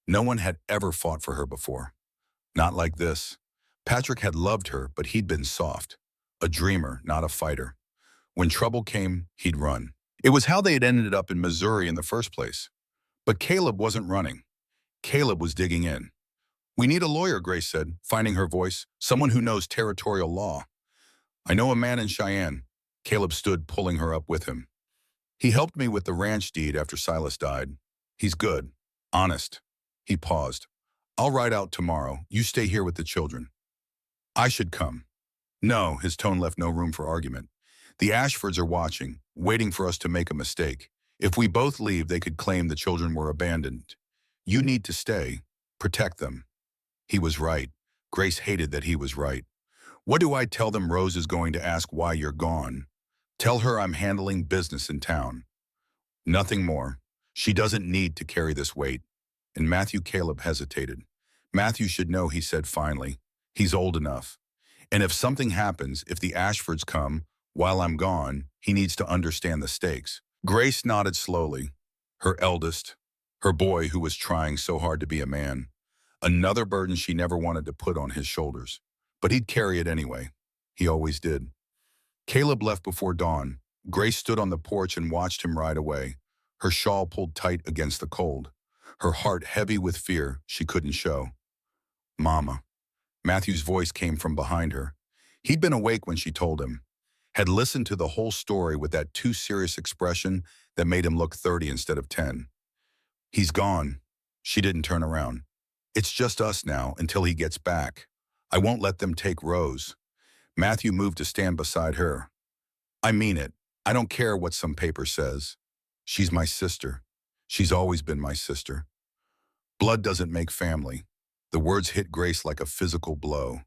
No one had ever fought for her before. Not like this. Patrick had loved her, but he'd been soft. A dreamer, not a fighter. When trouble came, he'd run. It was how they had ended up in Missouri in the first place. But Caleb wasn't running. Caleb was digging in. We need a lawyer, Grace said, finding her voice. Someone who knows territorial law. I know a man in Cheyenne. Caleb stood, pulling her up with him. He helped me with the ranch deed after Silas died. He's good. Honest. He paused. I'll ride out tomorrow. You stay here with the children. I should come. No, his tone left no room for argument. The Ashfords are watching, waiting for us to make a mistake. If we both leave, they could claim the children were abandoned. You need to stay. Protect them. He was right. Grace hated that he was right. What do I tell them? Rose is going to ask why you're gone. Tell her I'm handling business in town. Nothing more. She doesn't need to carry this weight. And Caleb hesitated. Matthew should know, he said finally. He's old enough. And if something happens, if the Ashfords come, while I'm gone, he needs to understand the stakes. Grace nodded slowly. Her eldest, her boy who was trying so hard to be a man. Another burden she never wanted to put on his shoulders. But he'd carry it anyway. He always did. Caleb left before dawn. Grace stood on the porch and watched him ride away, her shawl pulled tight against the cold, her heart heavy with fear she couldn't show. Mama. Matthew's voice came from behind her. He'd been awake when she told him, had listened to the whole story with that too serious expression that made him look 30 instead of 10. He's gone. She didn't turn around. It's just us now until he gets back. I won't let them take Rose. Matthew moved to stand beside her. I mean it. I don't care what some paper says. She's my sister. She's always been my sister. Blood doesn't make family. The words hit Grace like a physical blow.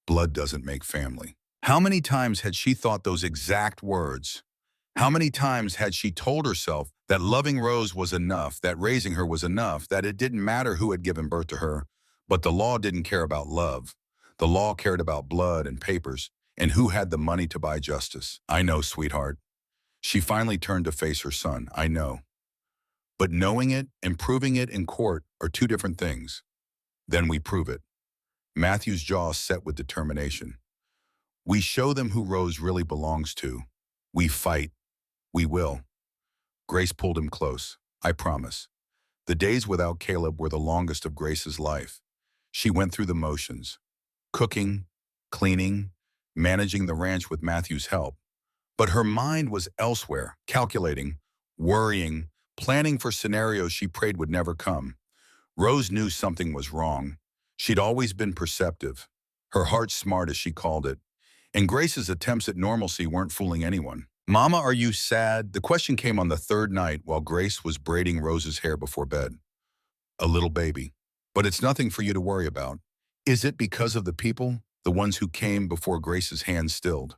Blood doesn't make family. How many times had she thought those exact words? How many times had she told herself That loving Rose was enough, that raising her was enough, that it didn't matter who had given birth to her, but the law didn't care about love. The law cared about blood and papers, and who had the money to buy justice. I know, sweetheart. She finally turned to face her son. I know. But knowing it and proving it in court are two different things. Then we prove it. Matthew's jaw set with determination. We show them who Rose really belongs to. We fight. We will. Grace pulled him close. I promise. The days without Caleb were the longest of Grace's life. She went through the motions. Cooking, cleaning, managing the ranch with Matthew's help. But her mind was elsewhere, calculating, worrying, planning for scenarios she prayed would never come. Rose knew something was wrong. She'd always been perceptive, her heart smart as she called it, and Grace's attempts at normalcy weren't fooling anyone. Mama, are you sad? The question came on the third night while Grace was braiding Rose's hair before bed. A little baby. But it's nothing for you to worry about. Is it because of the people, the ones who came before Grace's hand stilled?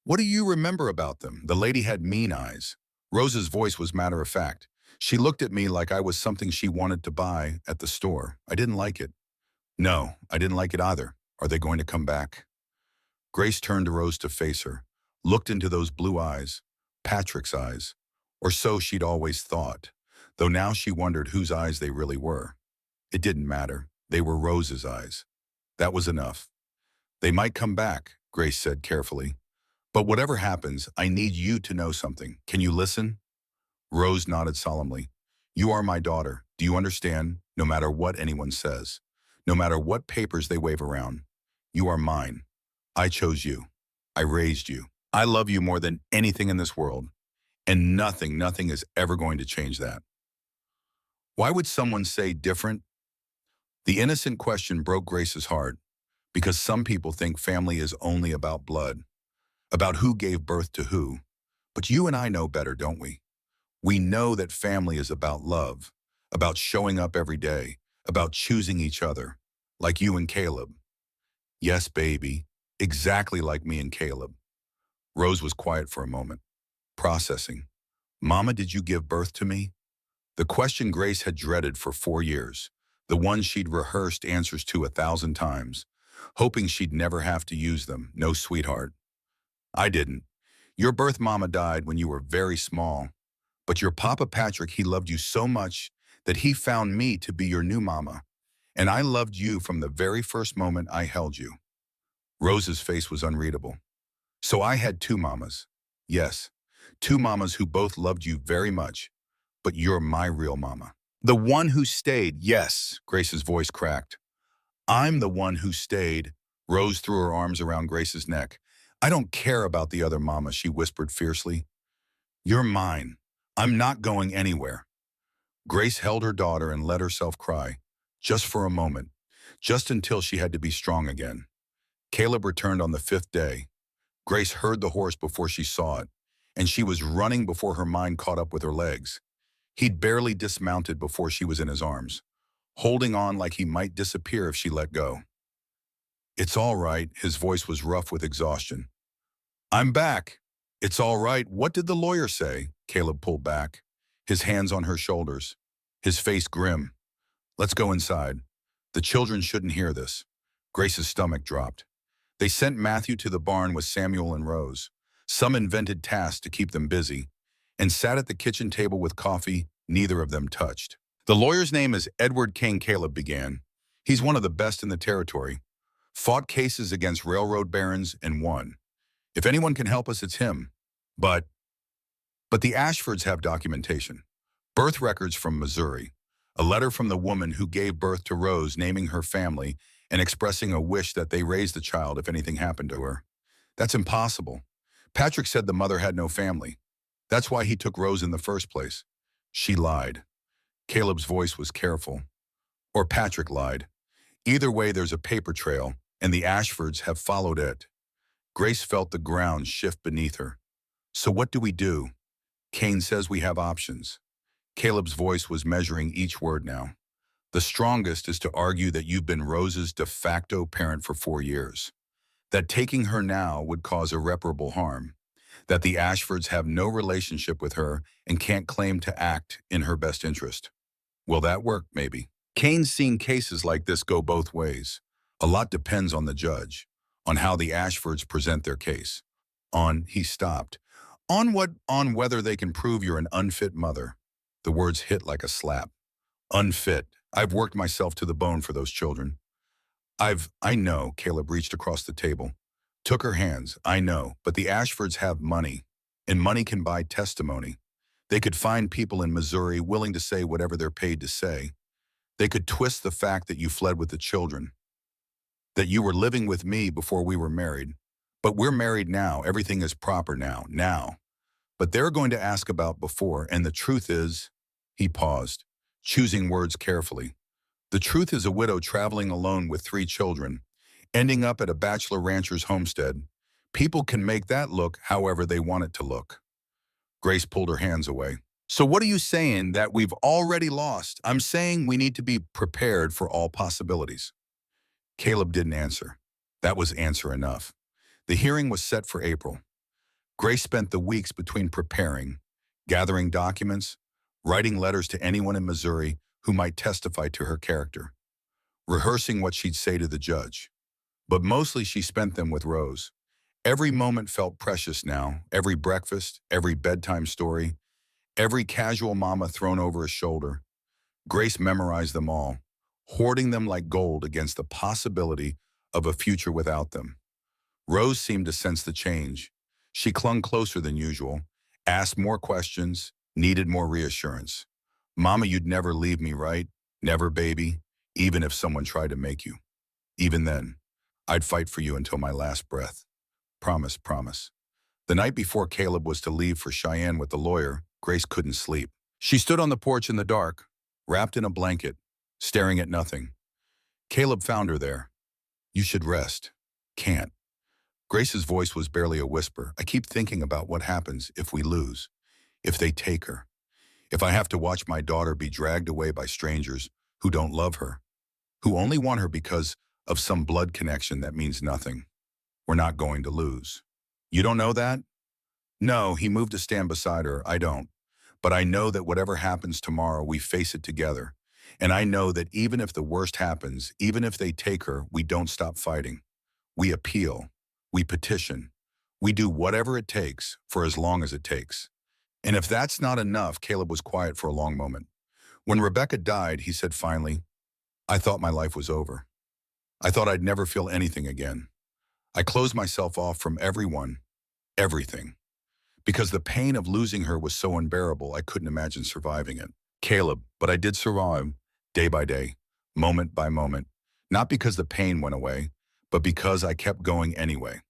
What do you remember about them? The lady had mean eyes. Rose's voice was matter of fact. She looked at me like I was something she wanted to buy at the store. I didn't like it. No, I didn't like it either. Are they going to come back? Grace turned to Rose to face her, looked into those blue eyes, Patrick's eyes, or so she'd always thought, though now she wondered whose eyes they really were. It didn't matter. They were Rose's eyes. That was enough. They might come back, Grace said carefully. But whatever happens, I need you to know something. Can you listen? Rose nodded solemnly. You are my daughter. Do you understand? No matter what anyone says, no matter what papers they wave around, you are mine. I chose you. I raised you. I love you more than anything in this world. And nothing is ever going to change that. Why would someone say different? The innocent question broke Grace's heart, because some people think family is only about blood, about who gave birth to who. But you and I know better, don't we? We know that family is about love, about showing up every day, about choosing each other, like you and Caleb. Yes, baby, exactly like me and Caleb. Rose was quiet for a moment, processing. Mama, did you give birth to me? The question Grace had dreaded for 4 years, the one she'd rehearsed answers to 1,000 times, hoping she'd never have to use them. No, sweetheart. I didn't. Your birth mama died when you were very small. But your Papa Patrick, he loved you so much that he found me to be your new mama. And I loved you from the very first moment I held you. Rose's face was unreadable. So I had two mamas. Yes, two mamas who both loved you very much. But you're my real mama. The one who stayed, yes, Grace's voice cracked. I'm the one who stayed. Rose threw her arms around Grace's neck. I don't care about the other mama, she whispered fiercely. You're mine. I'm not going anywhere. Grace held her daughter and let herself cry, just for a moment, just until she had to be strong again. Caleb returned on the 5th day. Grace heard the horse before she saw it, and she was running before her mind caught up with her legs. He'd barely dismounted before she was in his arms, holding on like he might disappear if she let go. It's all right, his voice was rough with exhaustion. I'm back. It's all right. What did the lawyer say? Caleb pulled back, his hands on her shoulders, his face grim. Let's go inside. The children shouldn't hear this. Grace's stomach dropped. They sent Matthew to the barn with Samuel and Rose. Some invented tasks to keep them busy, and sat at the kitchen table with coffee neither of them touched. The lawyer's name is Edward King, Caleb began. He's one of the best in the territory. Fought cases against railroad barons and won. If anyone can help us, it's him. But the Ashfords have documentation. Birth records from Missouri. A letter from the woman who gave birth to Rose naming her family and expressing a wish that they raise the child if anything happened to her. That's impossible. Patrick said the mother had no family. That's why he took Rose in the first place. She lied. Caleb's voice was careful. Or Patrick lied. Either way, there's a paper trail, and the Ashfords have followed it. Grace felt the ground shift beneath her. So what do we do? Kane says we have options. Caleb's voice was measuring each word now. The strongest is to argue that you've been Rose's de facto parent for 4 years. That taking her now would cause irreparable harm. that the Ashfords have no relationship with her and can't claim to act in her best interest. Will that work, maybe? Kane's seen cases like this go both ways. A lot depends on the judge, on how the Ashfords present their case. He stopped. On what? On whether they can prove you're an unfit mother. The words hit like a slap. Unfit. I've worked myself to the bone for those children. I know, Caleb reached across the table. Took her hands. I know, but the Ashfords have money, and money can buy testimony. They could find people in Missouri willing to say whatever they're paid to say. They could twist the fact that you fled with the children, that you were living with me before we were married. But we're married now. Everything is proper now. But they're going to ask about before, and the truth is, he paused, choosing words carefully. The truth is a widow traveling alone with 3 children, ending up at a bachelor rancher's homestead. People can make that look however they want it to look. Grace pulled her hands away. So what are you saying, that we've already lost? I'm saying we need to be prepared for all possibilities. Caleb didn't answer. That was answer enough. The hearing was set for April. Grace spent the weeks between preparing, gathering documents, writing letters to anyone in Missouri who might testify to her character, rehearsing what she'd say to the judge. But mostly she spent them with Rose. Every moment felt precious now, every breakfast, every bedtime story, every casual mama thrown over a shoulder. Grace memorized them all, hoarding them like gold against the possibility of a future without them. Rose seemed to sense the change. She clung closer than usual, asked more questions, needed more reassurance. Mama, you'd never leave me, right? Never, baby, even if someone tried to make you. Even then, I'd fight for you until my last breath. Promise, promise. The night before Caleb was to leave for Cheyenne with the lawyer, Grace couldn't sleep. She stood on the porch in the dark, wrapped in a blanket, staring at nothing. Caleb found her there. You should rest. Can't. Grace's voice was barely a whisper. I keep thinking about what happens if we lose, if they take her, if I have to watch my daughter be dragged away by strangers who don't love her, who only want her because of some blood connection that means nothing. We're not going to lose. You don't know that? No, he moved to stand beside her. I don't. But I know that whatever happens tomorrow, we face it together. And I know that even if the worst happens, even if they take her, we don't stop fighting. We appeal. We petition. We do whatever it takes for as long as it takes. And if that's not enough, Caleb was quiet for a long moment. When Rebecca died, he said finally, I thought my life was over. I thought I'd never feel anything again. I closed myself off from everyone, everything. Because the pain of losing her was so unbearable, I couldn't imagine surviving it. Caleb, but I did survive, day by day, moment by moment. Not because the pain went away, but because I kept going anyway.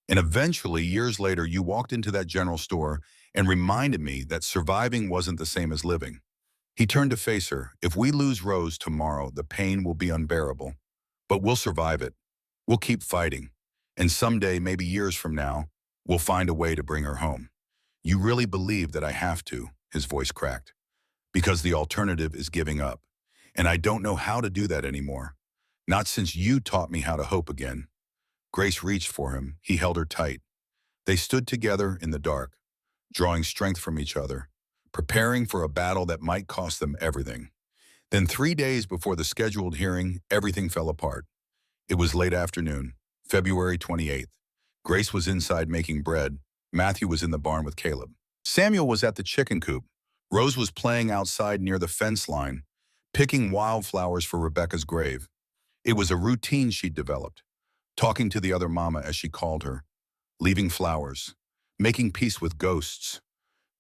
And eventually, years later, you walked into that general store and reminded me that surviving wasn't the same as living. He turned to face her. If we lose Rose tomorrow, the pain will be unbearable. But we'll survive it. We'll keep fighting. And someday, maybe years from now, we'll find a way to bring her home. You really believe that I have to, his voice cracked. Because the alternative is giving up. And I don't know how to do that anymore. Not since you taught me how to hope again. Grace reached for him. He held her tight. They stood together in the dark, drawing strength from each other, preparing for a battle that might cost them everything. Then 3 days before the scheduled hearing, everything fell apart. It was late afternoon, February 28th. Grace was inside making bread. Matthew was in the barn with Caleb. Samuel was at the chicken coop. Rose was playing outside near the fence line, picking wildflowers for Rebecca's grave. It was a routine she'd developed, talking to the other mama as she called her, leaving flowers, making peace with ghosts.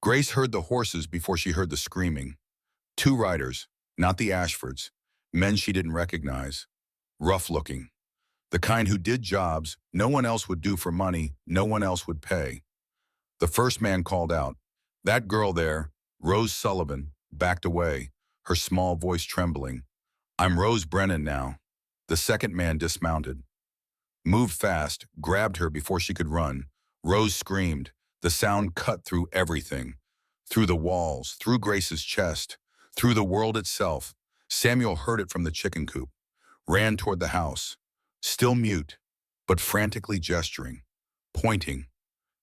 Grace heard the horses before she heard the screaming. 2 riders, not the Ashfords, men she didn't recognize, rough-looking, the kind who did jobs no one else would do for money no one else would pay. The first man called out. That girl there, Rose Sullivan, backed away, her small voice trembling. I'm Rose Brennan now. The second man dismounted, moved fast, grabbed her before she could run. Rose screamed. The sound cut through everything, through the walls, through Grace's chest, through the world itself. Samuel heard it from the chicken coop, ran toward the house, still mute, but frantically gesturing, pointing.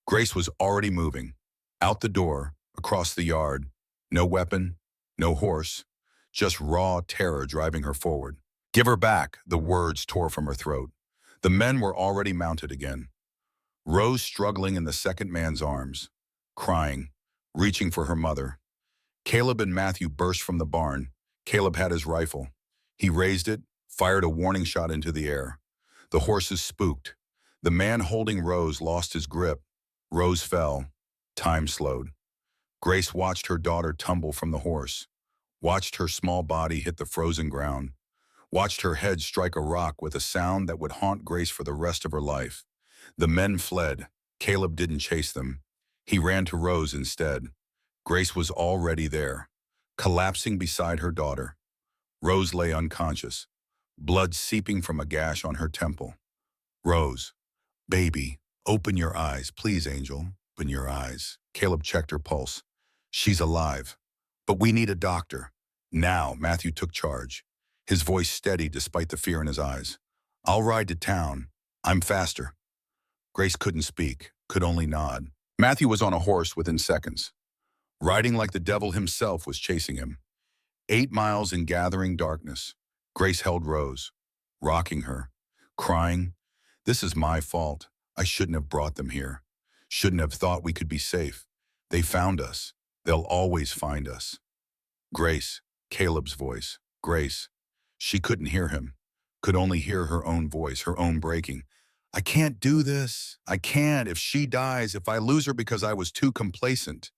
Grace was already moving. Out the door, across the yard. No weapon, no horse, just raw terror driving her forward. Give her back, the words tore from her throat. The men were already mounted again. Rose struggling in the second man's arms, crying, reaching for her mother. Caleb and Matthew burst from the barn. Caleb had his rifle. He raised it, fired a warning shot into the air. The horses spooked. The man holding Rose lost his grip. Rose fell. Time slowed. Grace watched her daughter tumble from the horse, watched her small body hit the frozen ground, watched her head strike a rock with a sound that would haunt Grace for the rest of her life. The men fled. Caleb didn't chase them. He ran to Rose instead. Grace was already there, collapsing beside her daughter. Rose lay unconscious, blood seeping from a gash on her temple. Rose, baby, open your eyes, please, Angel, open your eyes. Caleb checked her pulse. She's alive, but we need a doctor. Now, Matthew took charge, his voice steady despite the fear in his eyes. I'll ride to town. I'm faster. Grace couldn't speak, could only nod. Matthew was on a horse within seconds. Riding like the devil himself was chasing him. 8 miles in gathering darkness. Grace held Rose, rocking her, crying, "This is my fault. I shouldn't have brought them here. Shouldn't have thought we could be safe. They found us. They'll always find us." Grace, Caleb's voice. Grace. She couldn't hear him, could only hear her own voice, her own breaking. "I can't do this. I can't. If she dies, if I lose her because I was too complacent,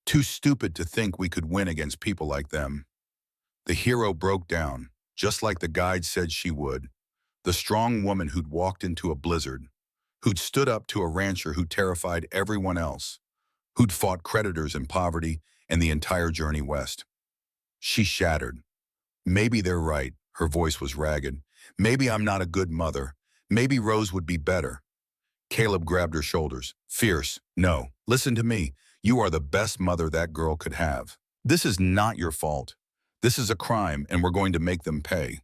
too stupid to think we could win against people like them." The hero broke down, just like the guide said she would. The strong woman who'd walked into a blizzard, who'd stood up to a rancher who terrified everyone else, who'd fought creditors and poverty and the entire journey west. She shattered. Maybe they're right, her voice was ragged. Maybe I'm not a good mother. Maybe Rose would be better. Caleb grabbed her shoulders, fierce. "No, listen to me. You are the best mother that girl could have. This is not your fault. This is a crime, and we're going to make them pay."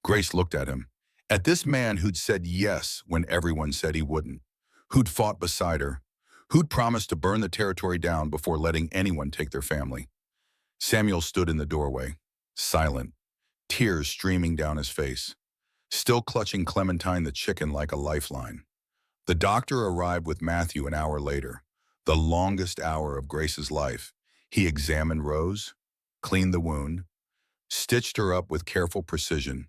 Grace looked at him, at this man who'd said yes when everyone said he wouldn't, who'd fought beside her, who'd promised to burn the territory down before letting anyone take their family. Samuel stood in the doorway, silent, tears streaming down his face, still clutching Clementine the chicken like a lifeline. The doctor arrived with Matthew an hour later, the longest hour of Grace's life. He examined Rose, cleaned the wound, stitched her up with careful precision.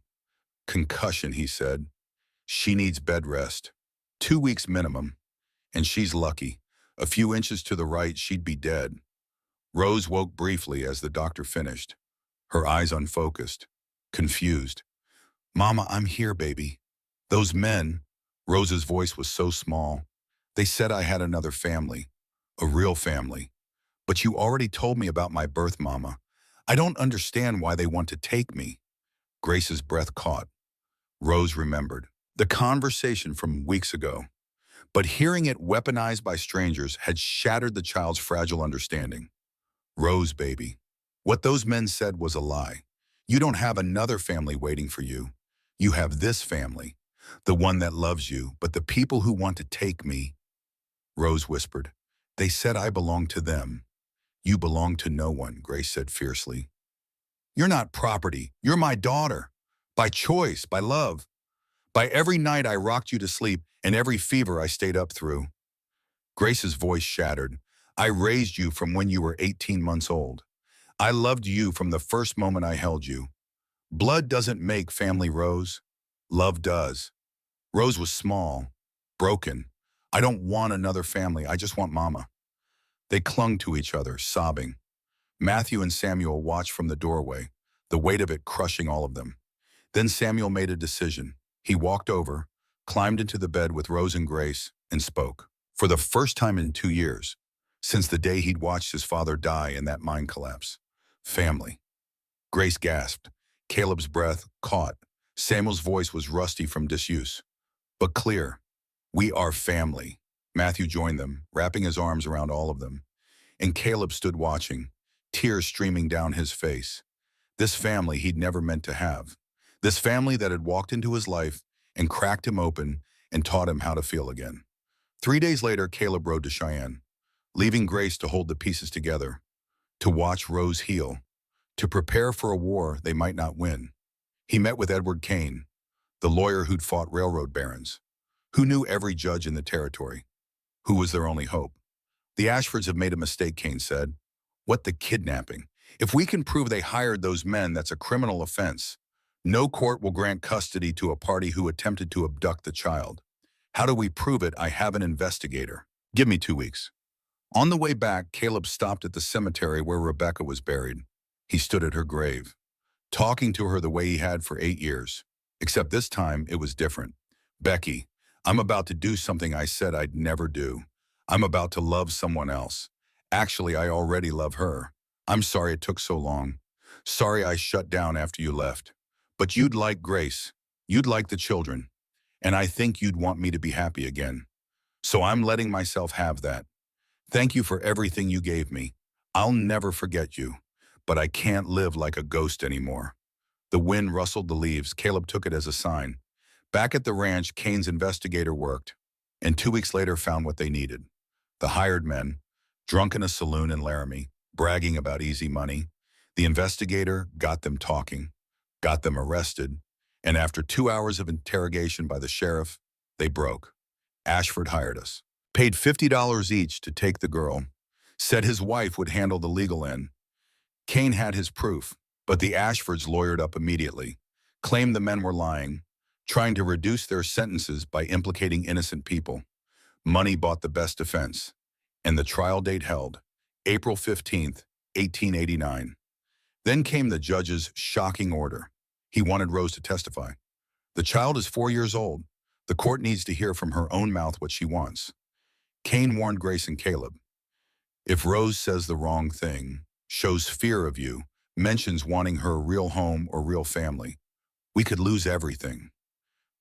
"Concussion," he said. "She needs bed rest. 2 weeks minimum. And she's lucky. A few inches to the right, she'd be dead." Rose woke briefly as the doctor finished, her eyes unfocused, confused. "Mama, I'm here, baby. Those men," Rose's voice was so small, "they said I had another family, a real family. But you already told me about my birth, Mama. I don't understand why they want to take me." Grace's breath caught. Rose remembered the conversation from weeks ago, but hearing it weaponized by strangers had shattered the child's fragile understanding. "Rose, baby, what those men said was a lie. You don't have another family waiting for you. You have this family, the one that loves you, but the people who want to take me." Rose whispered, "They said I belong to them." "You belong to no one," Grace said fiercely. "You're not property. You're my daughter. By choice, by love. By every night I rocked you to sleep and every fever I stayed up through." Grace's voice shattered. "I raised you from when you were 18 months old. I loved you from the first moment I held you. Blood doesn't make family, Rose. Love does." Rose was small, broken. "I don't want another family. I just want Mama." They clung to each other, sobbing. Matthew and Samuel watched from the doorway, the weight of it crushing all of them. Then Samuel made a decision. He walked over, climbed into the bed with Rose and Grace, and spoke. For the first time in 2 years, since the day he'd watched his father die in that mine collapse. "Family." Grace gasped. Caleb's breath caught. Samuel's voice was rusty from disuse, but clear. "We are family." Matthew joined them, wrapping his arms around all of them. And Caleb stood watching, tears streaming down his face. This family he'd never meant to have. This family that had walked into his life and cracked him open and taught him how to feel again. 3 days later, Caleb rode to Cheyenne, leaving Grace to hold the pieces together, to watch Rose heal, to prepare for a war they might not win. He met with Edward Kane, the lawyer who'd fought railroad barons, who knew every judge in the territory, who was their only hope. The Ashfords have made a mistake, Kane said. What the kidnapping? If we can prove they hired those men, that's a criminal offense. No court will grant custody to a party who attempted to abduct the child. How do we prove it? I have an investigator. Give me 2 weeks. On the way back, Caleb stopped at the cemetery where Rebecca was buried. He stood at her grave, talking to her the way he had for 8 years. Except this time, it was different. Becky, I'm about to do something I said I'd never do. I'm about to love someone else. Actually, I already love her. I'm sorry it took so long. Sorry I shut down after you left. But you'd like Grace. You'd like the children. And I think you'd want me to be happy again. So I'm letting myself have that. Thank you for everything you gave me. I'll never forget you. But I can't live like a ghost anymore. The wind rustled the leaves. Caleb took it as a sign. Back at the ranch, Kane's investigator worked, and 2 weeks later found what they needed. The hired men, drunk in a saloon in Laramie, bragging about easy money. The investigator got them talking, got them arrested, and after 2 hours of interrogation by the sheriff, they broke. Ashford hired us, paid $50 each to take the girl, said his wife would handle the legal end. Kane had his proof, but the Ashfords lawyered up immediately, claimed the men were lying, trying to reduce their sentences by implicating innocent people. Money bought the best defense, and the trial date held, April 15th, 1889. Then came the judge's shocking order. He wanted Rose to testify. The child is 4 years old. The court needs to hear from her own mouth what she wants. Kane warned Grace and Caleb. If Rose says the wrong thing, shows fear of you, mentions wanting her real home or real family, we could lose everything.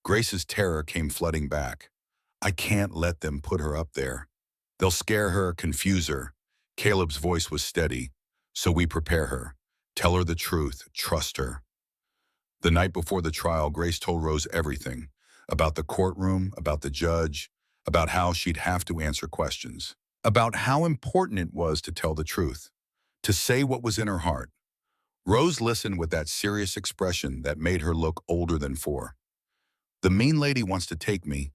Grace's terror came flooding back. I can't let them put her up there. They'll scare her, confuse her. Caleb's voice was steady. So we prepare her. Tell her the truth. Trust her. The night before the trial, Grace told Rose everything. About the courtroom, about the judge, about how she'd have to answer questions. About how important it was to tell the truth. To say what was in her heart. Rose listened with that serious expression that made her look older than 4. The mean lady wants to take me.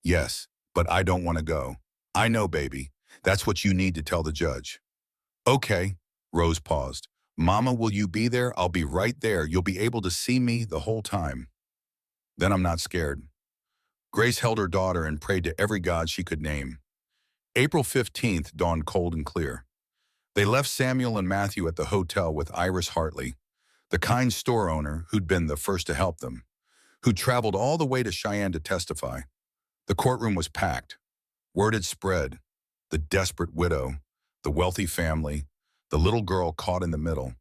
Yes, but I don't want to go. I know, baby. That's what you need to tell the judge. Okay, Rose paused. Mama, will you be there? I'll be right there. You'll be able to see me the whole time. Then I'm not scared. Grace held her daughter and prayed to every god she could name. April 15th dawned cold and clear. They left Samuel and Matthew at the hotel with Iris Hartley, the kind store owner who'd been the first to help them, who'd traveled all the way to Cheyenne to testify. The courtroom was packed. Word had spread. The desperate widow, the wealthy family, the little girl caught in the middle.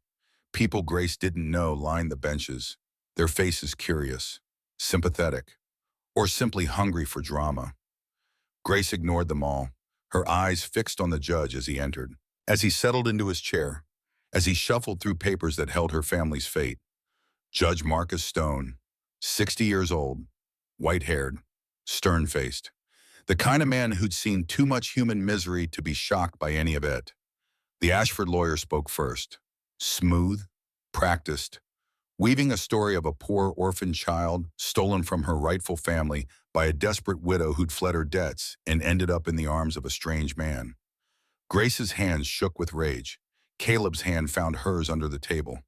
People Grace didn't know lined the benches, their faces curious, sympathetic, or simply hungry for drama. Grace ignored them all, her eyes fixed on the judge as he entered. As he settled into his chair, as he shuffled through papers that held her family's fate, Judge Marcus Stone, 60 years old, white-haired, stern-faced, the kind of man who'd seen too much human misery to be shocked by any of it. The Ashford lawyer spoke first, smooth, practiced, weaving a story of a poor orphan child stolen from her rightful family by a desperate widow who'd fled her debts and ended up in the arms of a strange man. Grace's hands shook with rage. Caleb's hand found hers under the table,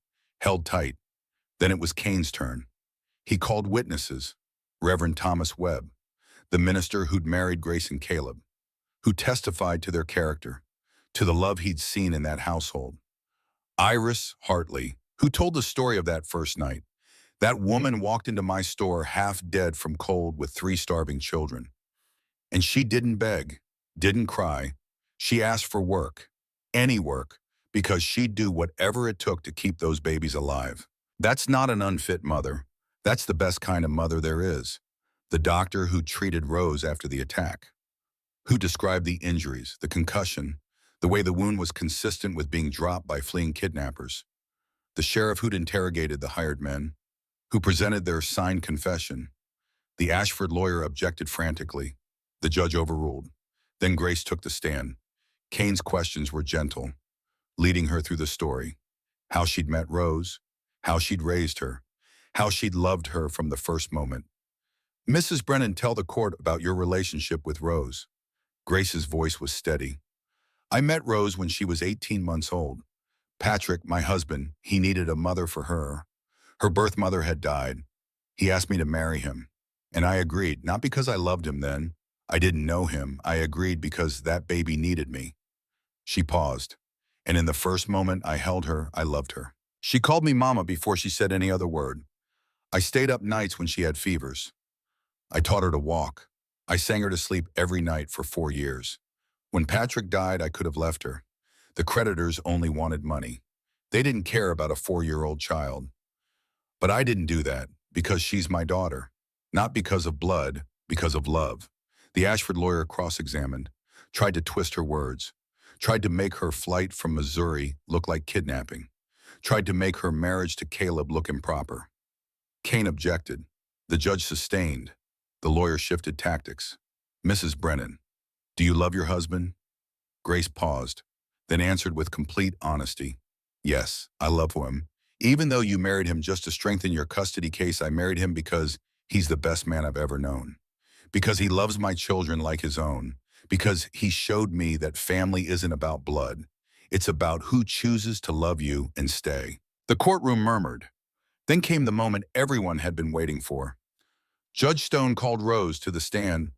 held tight. Then it was Kane's turn. He called witnesses, Reverend Thomas Webb, the minister who'd married Grace and Caleb, who testified to their character, to the love he'd seen in that household. Iris Hartley, who told the story of that first night. That woman walked into my store half dead from cold with 3 starving children. And she didn't beg, didn't cry. She asked for work, any work, because she'd do whatever it took to keep those babies alive. That's not an unfit mother. That's the best kind of mother there is. The doctor who treated Rose after the attack, who described the injuries, the concussion, the way the wound was consistent with being dropped by fleeing kidnappers. The sheriff who'd interrogated the hired men, who presented their signed confession. The Ashford lawyer objected frantically. The judge overruled. Then Grace took the stand. Kane's questions were gentle, leading her through the story. How she'd met Rose, how she'd raised her, how she'd loved her from the first moment. Mrs. Brennan, tell the court about your relationship with Rose. Grace's voice was steady. I met Rose when she was 18 months old. Patrick, my husband, he needed a mother for her. Her birth mother had died. He asked me to marry him. And I agreed, not because I loved him then. I didn't know him. I agreed because that baby needed me. She paused. And in the first moment I held her, I loved her. She called me mama before she said any other word. I stayed up nights when she had fevers. I taught her to walk. I sang her to sleep every night for 4 years. When Patrick died, I could have left her. The creditors only wanted money. They didn't care about a 4-year-old child. But I didn't do that because she's my daughter. Not because of blood, because of love. The Ashford lawyer cross-examined, tried to twist her words, tried to make her flight from Missouri look like kidnapping, tried to make her marriage to Caleb look improper. Kane objected. The judge sustained. The lawyer shifted tactics. Mrs. Brennan, do you love your husband? Grace paused, then answered with complete honesty. Yes, I love him. Even though you married him just to strengthen your custody case, I married him because he's the best man I've ever known. Because he loves my children like his own. Because he showed me that family isn't about blood. It's about who chooses to love you and stay. The courtroom murmured. Then came the moment everyone had been waiting for. Judge Stone called Rose to the stand.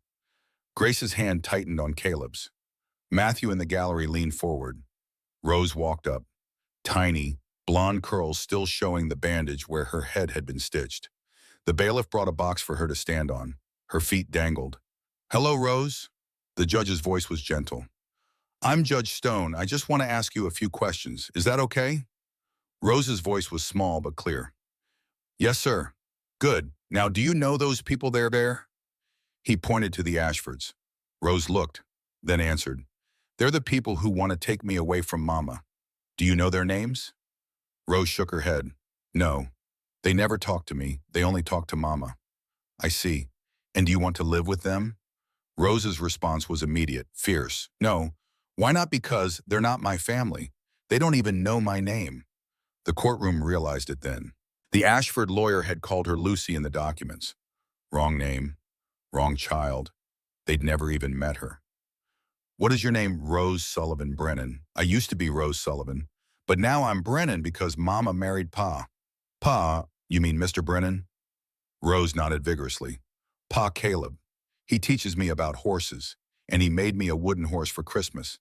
Grace's hand tightened on Caleb's. Matthew in the gallery leaned forward. Rose walked up, tiny, blonde curls still showing the bandage where her head had been stitched. The bailiff brought a box for her to stand on. Her feet dangled. Hello, Rose. The judge's voice was gentle. I'm Judge Stone. I just want to ask you a few questions. Is that okay? Rose's voice was small but clear. Yes, sir. Good. Now, do you know those people there? He pointed to the Ashfords. Rose looked, then answered. They're the people who want to take me away from Mama. Do you know their names? Rose shook her head. No. They never talk to me. They only talk to Mama. I see. And do you want to live with them? Rose's response was immediate, fierce. No. Why not? Because they're not my family. They don't even know my name. The courtroom realized it then. The Ashford lawyer had called her Lucy in the documents. Wrong name. Wrong child. They'd never even met her. What is your name? Rose Sullivan Brennan. I used to be Rose Sullivan, but now I'm Brennan because Mama married Pa. Pa, you mean Mr. Brennan? Rose nodded vigorously. Pa Caleb. He teaches me about horses, and he made me a wooden horse for Christmas.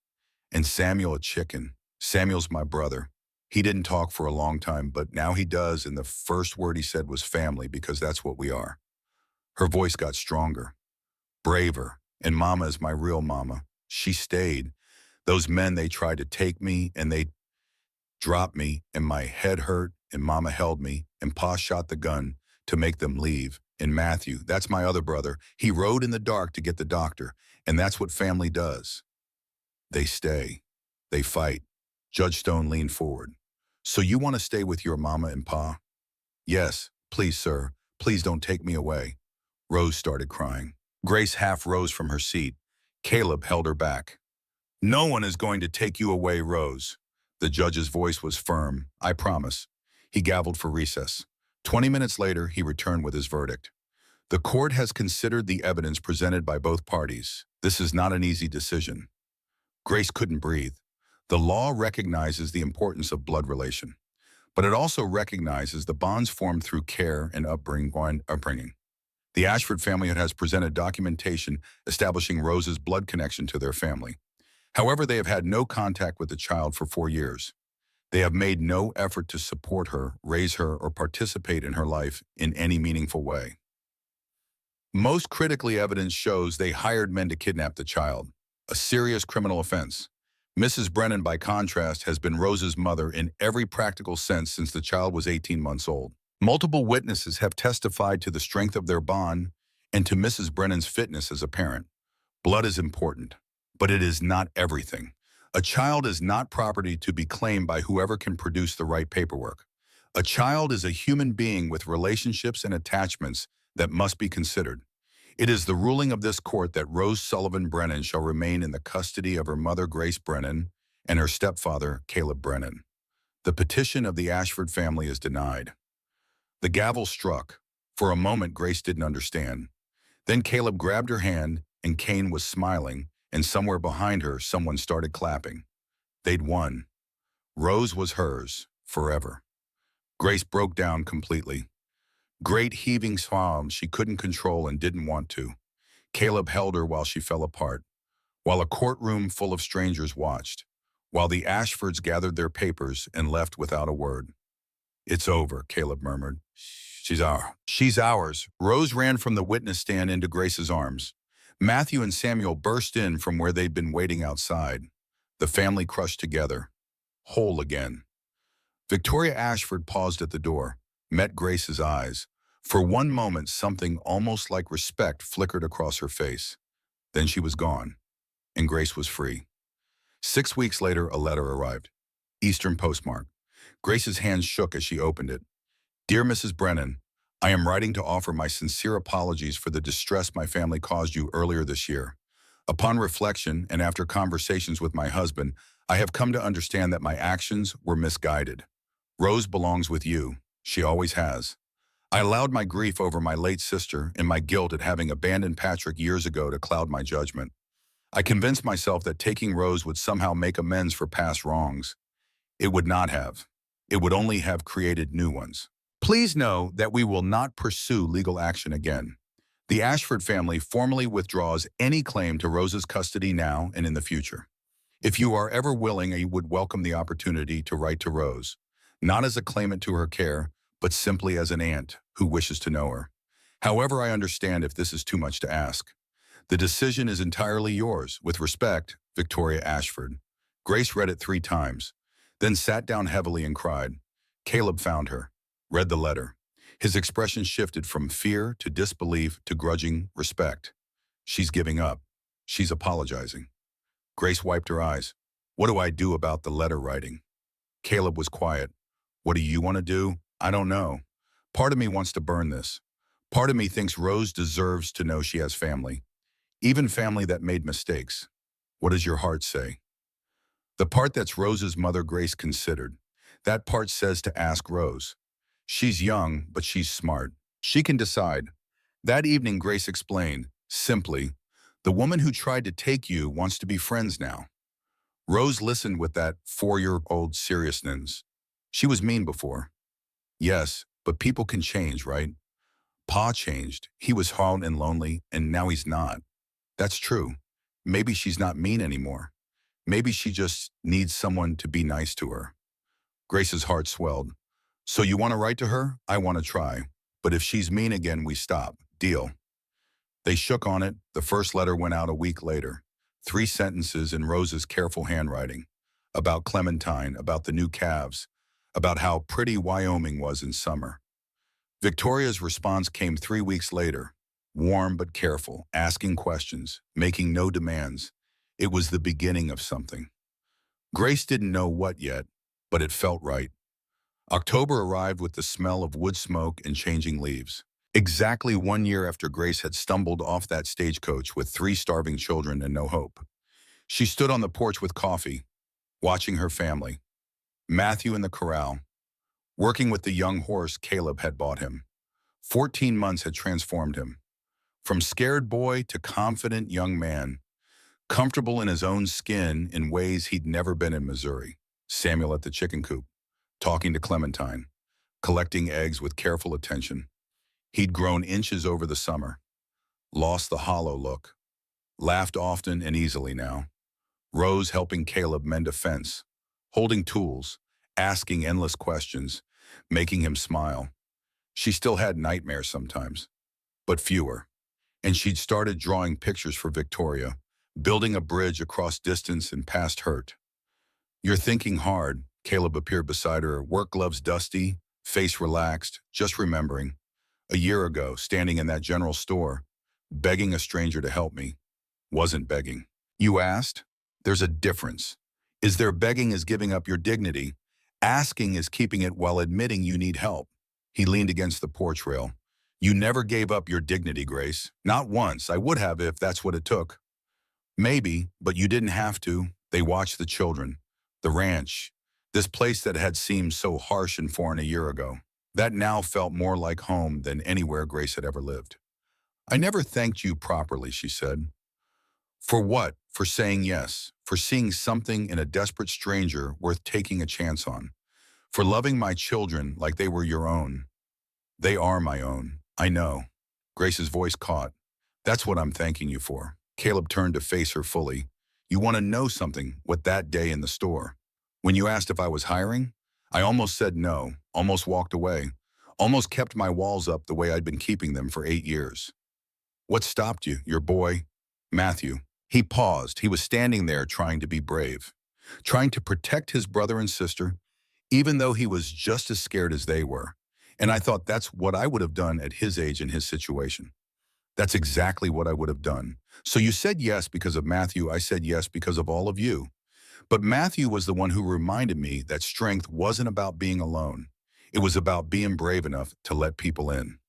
And Samuel a chicken. Samuel's my brother. He didn't talk for a long time, but now he does, and the first word he said was family because that's what we are. Her voice got stronger, braver, and Mama is my real Mama. She stayed. Those men, they tried to take me, and they dropped me, and my head hurt, and Mama held me, and Pa shot the gun to make them leave. And Matthew, that's my other brother, he rode in the dark to get the doctor, and that's what family does. They stay. They fight. Judge Stone leaned forward. So you want to stay with your Mama and Pa? Yes, please, sir. Please don't take me away. Rose started crying. Grace half rose from her seat. Caleb held her back. No one is going to take you away, Rose. The judge's voice was firm. I promise. He gavelled for recess. 20 minutes later, he returned with his verdict. The court has considered the evidence presented by both parties. This is not an easy decision. Grace couldn't breathe. The law recognizes the importance of blood relation, but it also recognizes the bonds formed through care and upbringing. The Ashford family has presented documentation establishing Rose's blood connection to their family. However, they have had no contact with the child for 4 years. They have made no effort to support her, raise her, or participate in her life in any meaningful way. Most critically, evidence shows they hired men to kidnap the child, a serious criminal offense. Mrs. Brennan, by contrast, has been Rose's mother in every practical sense since the child was 18 months old. Multiple witnesses have testified to the strength of their bond and to Mrs. Brennan's fitness as a parent. Blood is important, but it is not everything. A child is not property to be claimed by whoever can produce the right paperwork. A child is a human being with relationships and attachments that must be considered. It is the ruling of this court that Rose Sullivan Brennan shall remain in the custody of her mother, Grace Brennan, and her stepfather, Caleb Brennan. The petition of the Ashford family is denied. The gavel struck. For a moment, Grace didn't understand. Then Caleb grabbed her hand, and Kane was smiling, and somewhere behind her, someone started clapping. They'd won. Rose was hers, forever. Grace broke down completely. Great heaving sobs she couldn't control and didn't want to. Caleb held her while she fell apart, while a courtroom full of strangers watched, while the Ashfords gathered their papers and left without a word. "It's over," Caleb murmured. She's ours." Rose ran from the witness stand into Grace's arms. Matthew and Samuel burst in from where they'd been waiting outside. The family crushed together, whole again. Victoria Ashford paused at the door, met Grace's eyes. For one moment, something almost like respect flickered across her face. Then she was gone, and Grace was free. 6 weeks later, a letter arrived. Eastern postmark. Grace's hands shook as she opened it. "Dear Mrs. Brennan, I am writing to offer my sincere apologies for the distress my family caused you earlier this year. Upon reflection and after conversations with my husband, I have come to understand that my actions were misguided. Rose belongs with you. She always has. I allowed my grief over my late sister and my guilt at having abandoned Patrick years ago to cloud my judgment. I convinced myself that taking Rose would somehow make amends for past wrongs. It would not have. It would only have created new ones. Please know that we will not pursue legal action again. The Ashford family formally withdraws any claim to Rose's custody now and in the future. If you are ever willing, I would welcome the opportunity to write to Rose, not as a claimant to her care, but simply as an aunt who wishes to know her. However, I understand if this is too much to ask. The decision is entirely yours. With respect, Victoria Ashford." Grace read it 3 times, then sat down heavily and cried. Caleb found her, read the letter. His expression shifted from fear to disbelief to grudging respect. She's giving up. She's apologizing. Grace wiped her eyes. "What do I do about the letter writing?" Caleb was quiet. "What do you want to do? I don't know. Part of me wants to burn this. Part of me thinks Rose deserves to know she has family, even family that made mistakes. What does your heart say?" The part that's Rose's mother, Grace considered. That part says to ask Rose. She's young, but she's smart. She can decide. That evening, Grace explained, simply, "The woman who tried to take you wants to be friends now." Rose listened with that 4-year-old seriousness. She was mean before. Yes, but people can change, right? Pa changed. He was hard and lonely, and now he's not. That's true. Maybe she's not mean anymore. Maybe she just needs someone to be nice to her. Grace's heart swelled. "So you want to write to her? I want to try. But if she's mean again, we stop. Deal." They shook on it. The first letter went out a week later. 3 sentences in Rose's careful handwriting. About Clementine, about the new calves, about how pretty Wyoming was in summer. Victoria's response came 3 weeks later. Warm but careful, asking questions, making no demands. It was the beginning of something. Grace didn't know what yet, but it felt right. October arrived with the smell of wood smoke and changing leaves. Exactly 1 year after Grace had stumbled off that stagecoach with 3 starving children and no hope. She stood on the porch with coffee, watching her family. Matthew in the corral, working with the young horse Caleb had bought him. 14 months had transformed him. From scared boy to confident young man, comfortable in his own skin in ways he'd never been in Missouri. Samuel at the chicken coop, talking to Clementine, collecting eggs with careful attention. He'd grown inches over the summer, lost the hollow look, laughed often and easily now. Rose helping Caleb mend a fence, holding tools, asking endless questions, making him smile. She still had nightmares sometimes, but fewer. And she'd started drawing pictures for Victoria, building a bridge across distance and past hurt. "You're thinking hard." Caleb appeared beside her, work gloves dusty, face relaxed, just remembering. A year ago, standing in that general store, begging a stranger to help me. Wasn't begging. "You asked?" There's a difference. Is there begging is giving up your dignity? Asking is keeping it while admitting you need help. He leaned against the porch rail. You never gave up your dignity, Grace. Not once. I would have if that's what it took. Maybe, but you didn't have to. They watched the children, the ranch, this place that had seemed so harsh and foreign a year ago. That now felt more like home than anywhere Grace had ever lived. I never thanked you properly, she said. For what? For saying yes, for seeing something in a desperate stranger worth taking a chance on, for loving my children like they were your own. They are my own, I know. Grace's voice caught. That's what I'm thanking you for. Caleb turned to face her fully. You want to know something, what that day in the store? When you asked if I was hiring, I almost said no, almost walked away, almost kept my walls up the way I'd been keeping them for 8 years. What stopped you? Your boy, Matthew. He paused. He was standing there trying to be brave, trying to protect his brother and sister, even though he was just as scared as they were. And I thought that's what I would have done at his age in his situation. That's exactly what I would have done. So you said yes because of Matthew. I said yes because of all of you. But Matthew was the one who reminded me that strength wasn't about being alone. It was about being brave enough to let people in.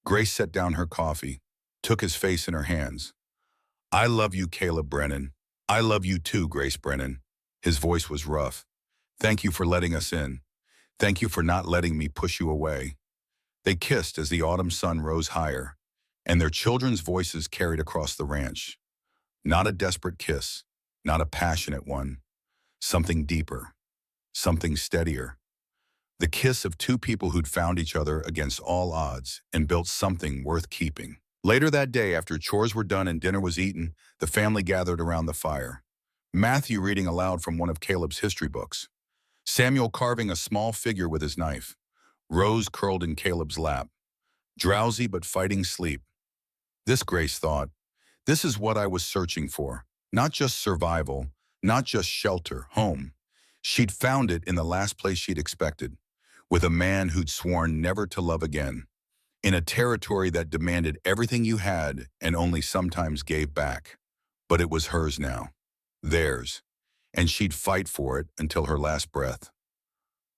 Grace set down her coffee, took his face in her hands. I love you, Caleb Brennan. I love you too, Grace Brennan. His voice was rough. Thank you for letting us in. Thank you for not letting me push you away. They kissed as the autumn sun rose higher, and their children's voices carried across the ranch. Not a desperate kiss, not a passionate one. Something deeper, something steadier. The kiss of two people who'd found each other against all odds and built something worth keeping. Later that day, after chores were done and dinner was eaten, the family gathered around the fire. Matthew reading aloud from one of Caleb's history books. Samuel carving a small figure with his knife. Rose curled in Caleb's lap. Drowsy but fighting sleep. This, Grace thought, this is what I was searching for. Not just survival, not just shelter, home. She'd found it in the last place she'd expected, with a man who'd sworn never to love again, in a territory that demanded everything you had and only sometimes gave back. But it was hers now, theirs, and she'd fight for it until her last breath.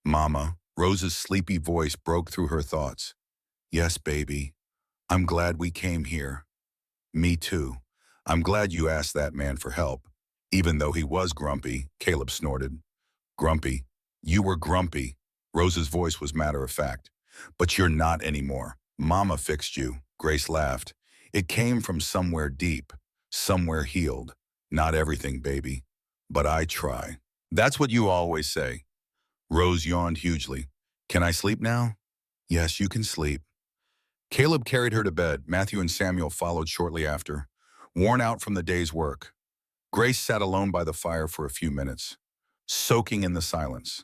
Mama, Rose's sleepy voice broke through her thoughts. Yes, baby, I'm glad we came here. Me too. I'm glad you asked that man for help. Even though he was grumpy, Caleb snorted. Grumpy? You were grumpy. Rose's voice was matter of fact. But you're not anymore. Mama fixed you. Grace laughed. It came from somewhere deep, somewhere healed. Not everything, baby. But I try. That's what you always say. Rose yawned hugely. Can I sleep now? Yes, you can sleep. Caleb carried her to bed. Matthew and Samuel followed shortly after, worn out from the day's work. Grace sat alone by the fire for a few minutes, soaking in the silence.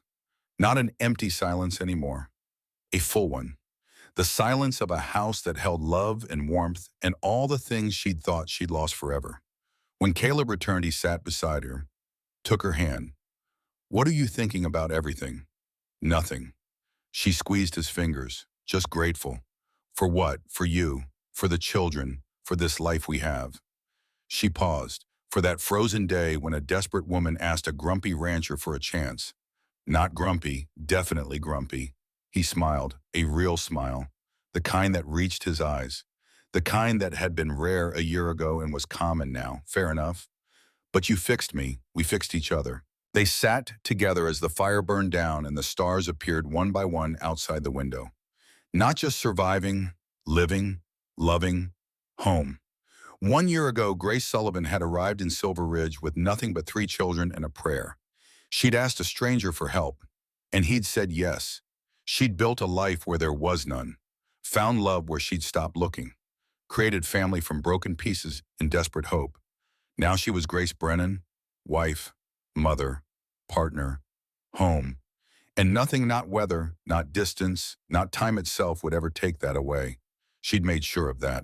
Not an empty silence anymore, a full one. The silence of a house that held love and warmth and all the things she'd thought she'd lost forever. When Caleb returned, he sat beside her, took her hand. What are you thinking about everything? Nothing. She squeezed his fingers, just grateful. For what? For you, for the children, for this life we have. She paused, for that frozen day when a desperate woman asked a grumpy rancher for a chance. Not grumpy, definitely grumpy. He smiled, a real smile, the kind that reached his eyes, the kind that had been rare a year ago and was common now. Fair enough. But you fixed me. We fixed each other. They sat together as the fire burned down and the stars appeared one by one outside the window. Not just surviving, living, loving, home. 1 year ago, Grace Sullivan had arrived in Silver Ridge with nothing but 3 children and a prayer. She'd asked a stranger for help, and he'd said yes. She'd built a life where there was none, found love where she'd stopped looking, created family from broken pieces in desperate hope. Now she was Grace Brennan, wife, mother, partner, home. And nothing, not weather, not distance, not time itself would ever take that away. She'd made sure of that.